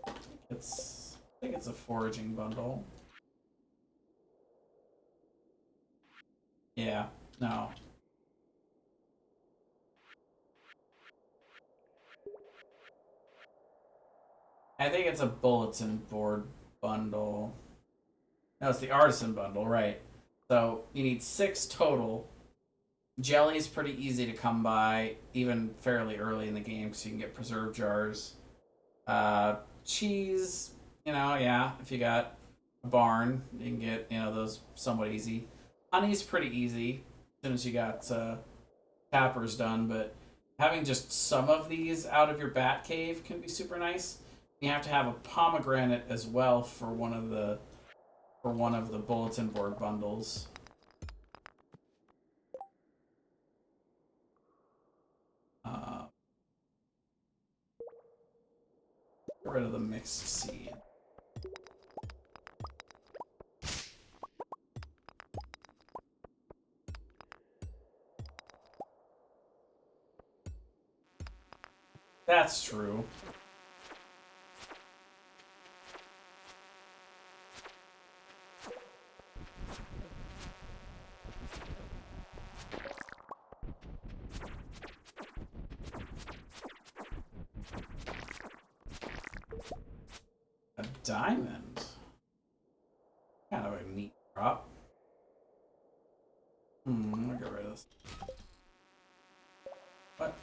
I think it's a foraging bundle. Yeah, no. I think it's a bulletin board bundle. No, it's the artisan bundle, right. So you need 6 total. Jelly's pretty easy to come by, even fairly early in the game, because you can get preserve jars. Cheese, you know, yeah, if you got a barn, you can get, you know, those somewhat easy. Honey's pretty easy, as soon as you got tappers done, but having just some of these out of your bat cave can be super nice. You have to have a pomegranate as well for one of the bulletin board bundles. Get rid of the mixed seed. That's true. A diamond? Kind of a neat drop. I'm gonna get rid of this. What?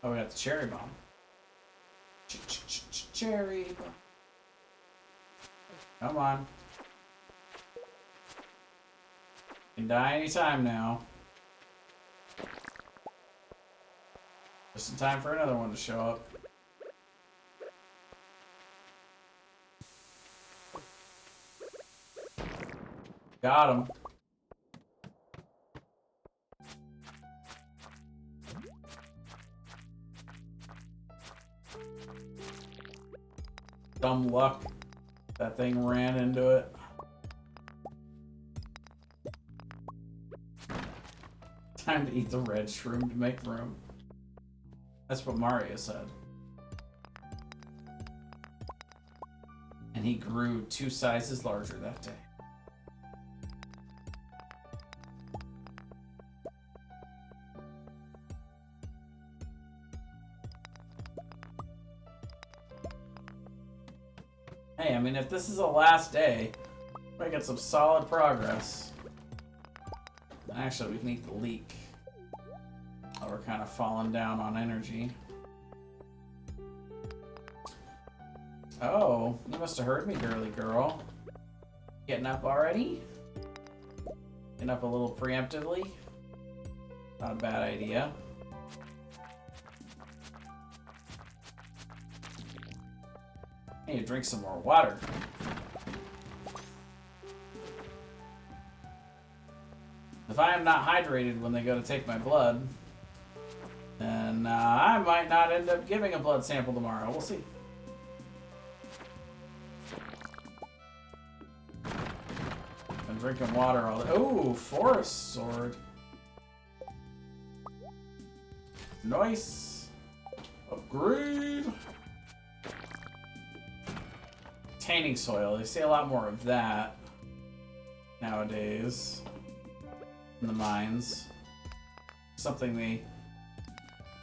Oh, we got the cherry bomb. Cherry bomb. Come on. You can die anytime now. Just in time for another one to show up. Got him. Dumb luck. That thing ran into it. Time to eat the red shroom to make room. That's what Mario said. And he grew 2 sizes larger that day. Hey, I mean, if this is the last day, we're gonna get some solid progress. And actually, we can eat the leek. kind of falling down on energy. Oh, you must have heard me, girly girl. Getting up already? Getting up a little preemptively? Not a bad idea. I need to drink some more water. If I am not hydrated when they go to take my blood, then I might not end up giving a blood sample tomorrow. We'll see. I'm drinking water all day. Oh, Forest Sword. Nice. Upgrade. Taining soil. They see a lot more of that nowadays in the mines. Something they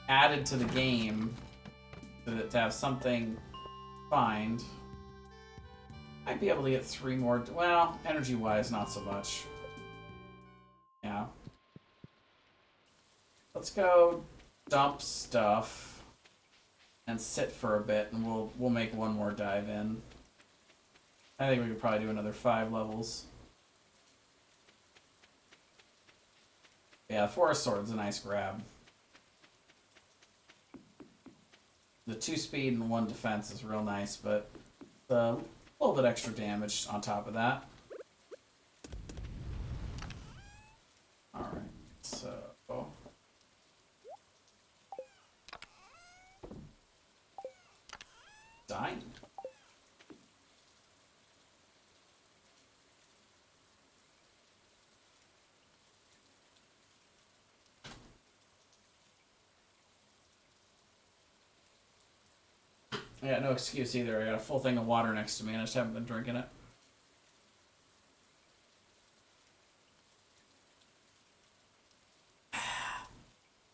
added to the game to have something find. Might be able to get 3 more. Well, energy-wise, not so much. Yeah. Let's go dump stuff and sit for a bit, and we'll make one more dive in. I think we could probably do another 5 levels. Yeah, Forest Sword's a nice grab. The 2 speed and 1 defense is real nice, but a little bit extra damage on top of that. Alright, so... Dying. Yeah, no excuse either. I got a full thing of water next to me and I just haven't been drinking it.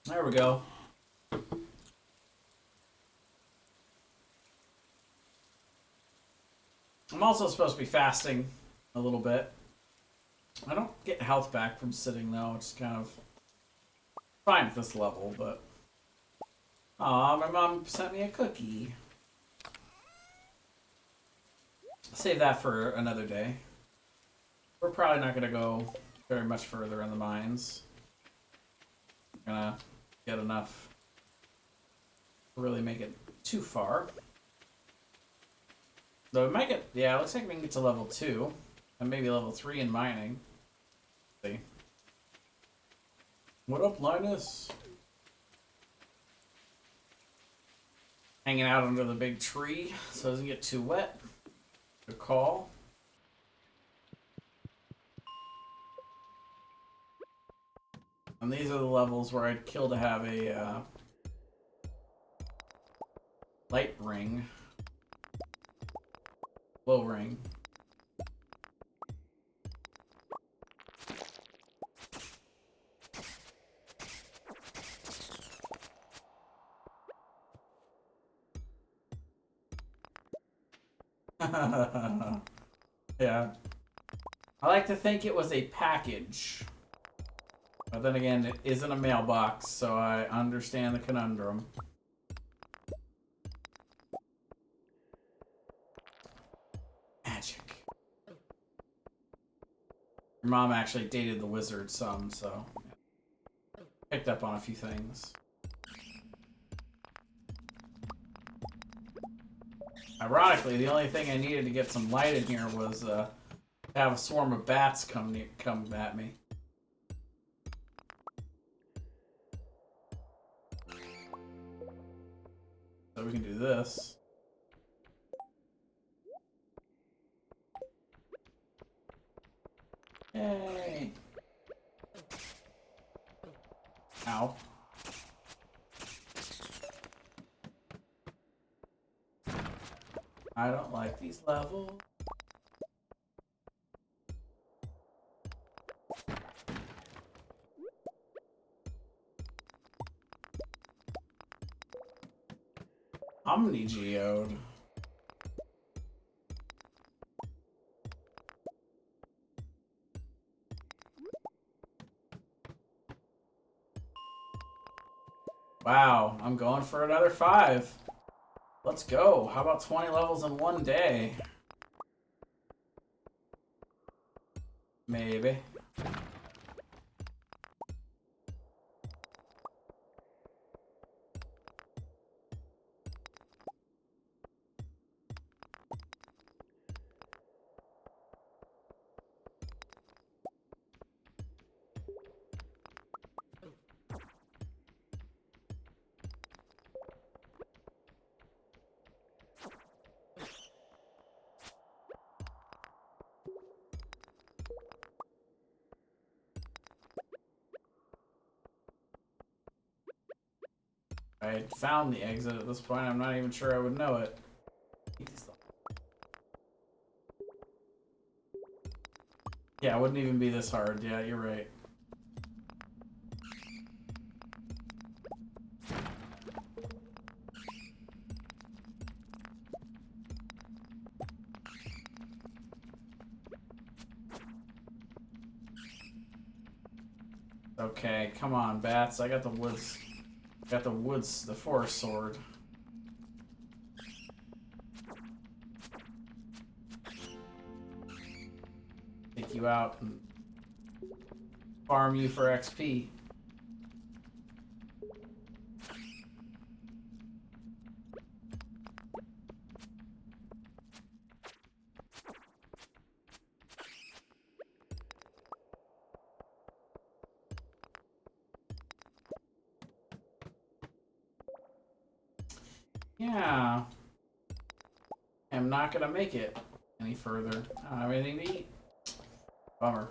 There we go. I'm also supposed to be fasting a little bit. I don't get health back from sitting though. It's kind of fine at this level, but... Aw, my mom sent me a cookie. Save that for another day. We're probably not going to go very much further in the mines. We're going to get enough to really make it too far. Though we might get... Yeah, it looks like we can get to level 2. And maybe level 3 in mining. Let's see. What up, Linus? Hanging out under the big tree so it doesn't get too wet. Good call. And these are the levels where I'd kill to have a light ring. Low ring. Yeah. I like to think it was a package. But then again, it isn't a mailbox, so I understand the conundrum. Magic. Your mom actually dated the wizard some, so... Yeah. Picked up on a few things. Ironically, the only thing I needed to get some light in here was to have a swarm of bats come at me. So we can do this. Yay! Ow. I don't like these levels. Omni-geode. Wow, I'm going for another 5. Let's go. How about 20 levels in one day? Maybe. I had found the exit at this point. I'm not even sure I would know it. Yeah, it wouldn't even be this hard. Yeah, you're right. Okay, come on, bats. I got the woods. Got the forest sword. Take you out and farm you for XP. Yeah. I'm not gonna make it any further. I don't have anything to eat. Bummer.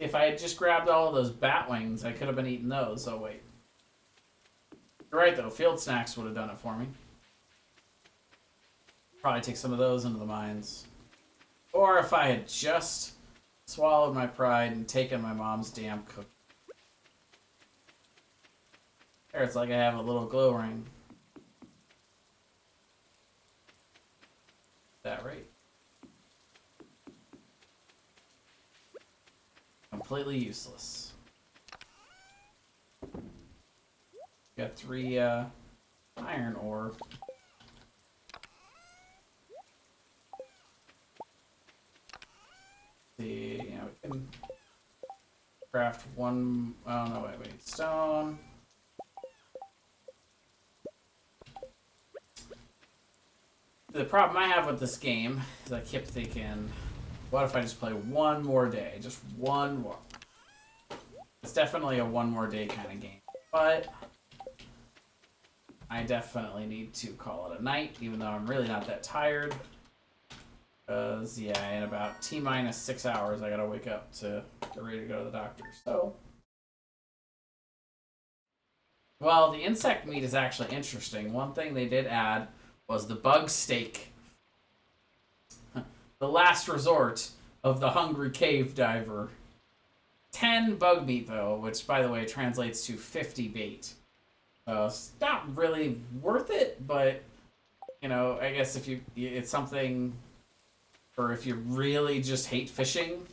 If I had just grabbed all of those bat wings, I could have been eating those. Oh, wait. You're right, though. Field snacks would have done it for me. Probably take some of those into the mines. Or if I had just swallowed my pride and taken my mom's damn cookie. There, it's like I have a little glow ring. That right. Completely useless. Got 3 iron ore. See, you know, we can craft 1. Oh no, wait, stone. The problem I have with this game is I kept thinking, what if I just play one more day? Just one more. It's definitely a one more day kind of game. But I definitely need to call it a night, even though I'm really not that tired. Because, yeah, in about T-minus 6 hours, I gotta wake up to get ready to go to the doctor. So, well, the insect meat is actually interesting. One thing they did add was the bug steak. The last resort of the hungry cave diver. 10 bug meat, though, which, by the way, translates to 50 bait. It's not really worth it, but, you know, I guess if you, it's something, or if you really just hate fishing,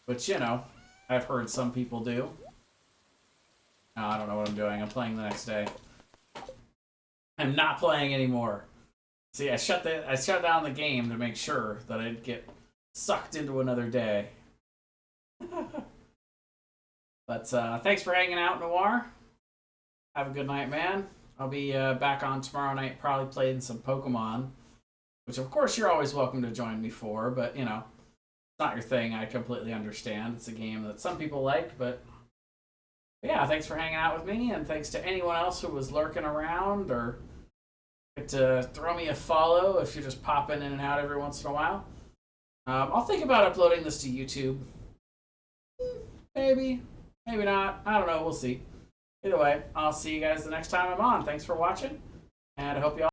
which, you know, I've heard some people do. No, I don't know what I'm doing. I'm playing the next day. I'm not playing anymore. See, I shut down the game to make sure that I'd get sucked into another day. But thanks for hanging out, Noir. Have a good night, man. I'll be back on tomorrow night, probably playing some Pokemon, which of course you're always welcome to join me for, but you know, it's not your thing. I completely understand. It's a game that some people like, but yeah, thanks for hanging out with me, and thanks to anyone else who was lurking around or to throw me a follow if you're just popping in and out every once in a while. I'll think about uploading this to YouTube. Maybe. Maybe not. I don't know. We'll see. Either way, I'll see you guys the next time I'm on. Thanks for watching, and I hope you all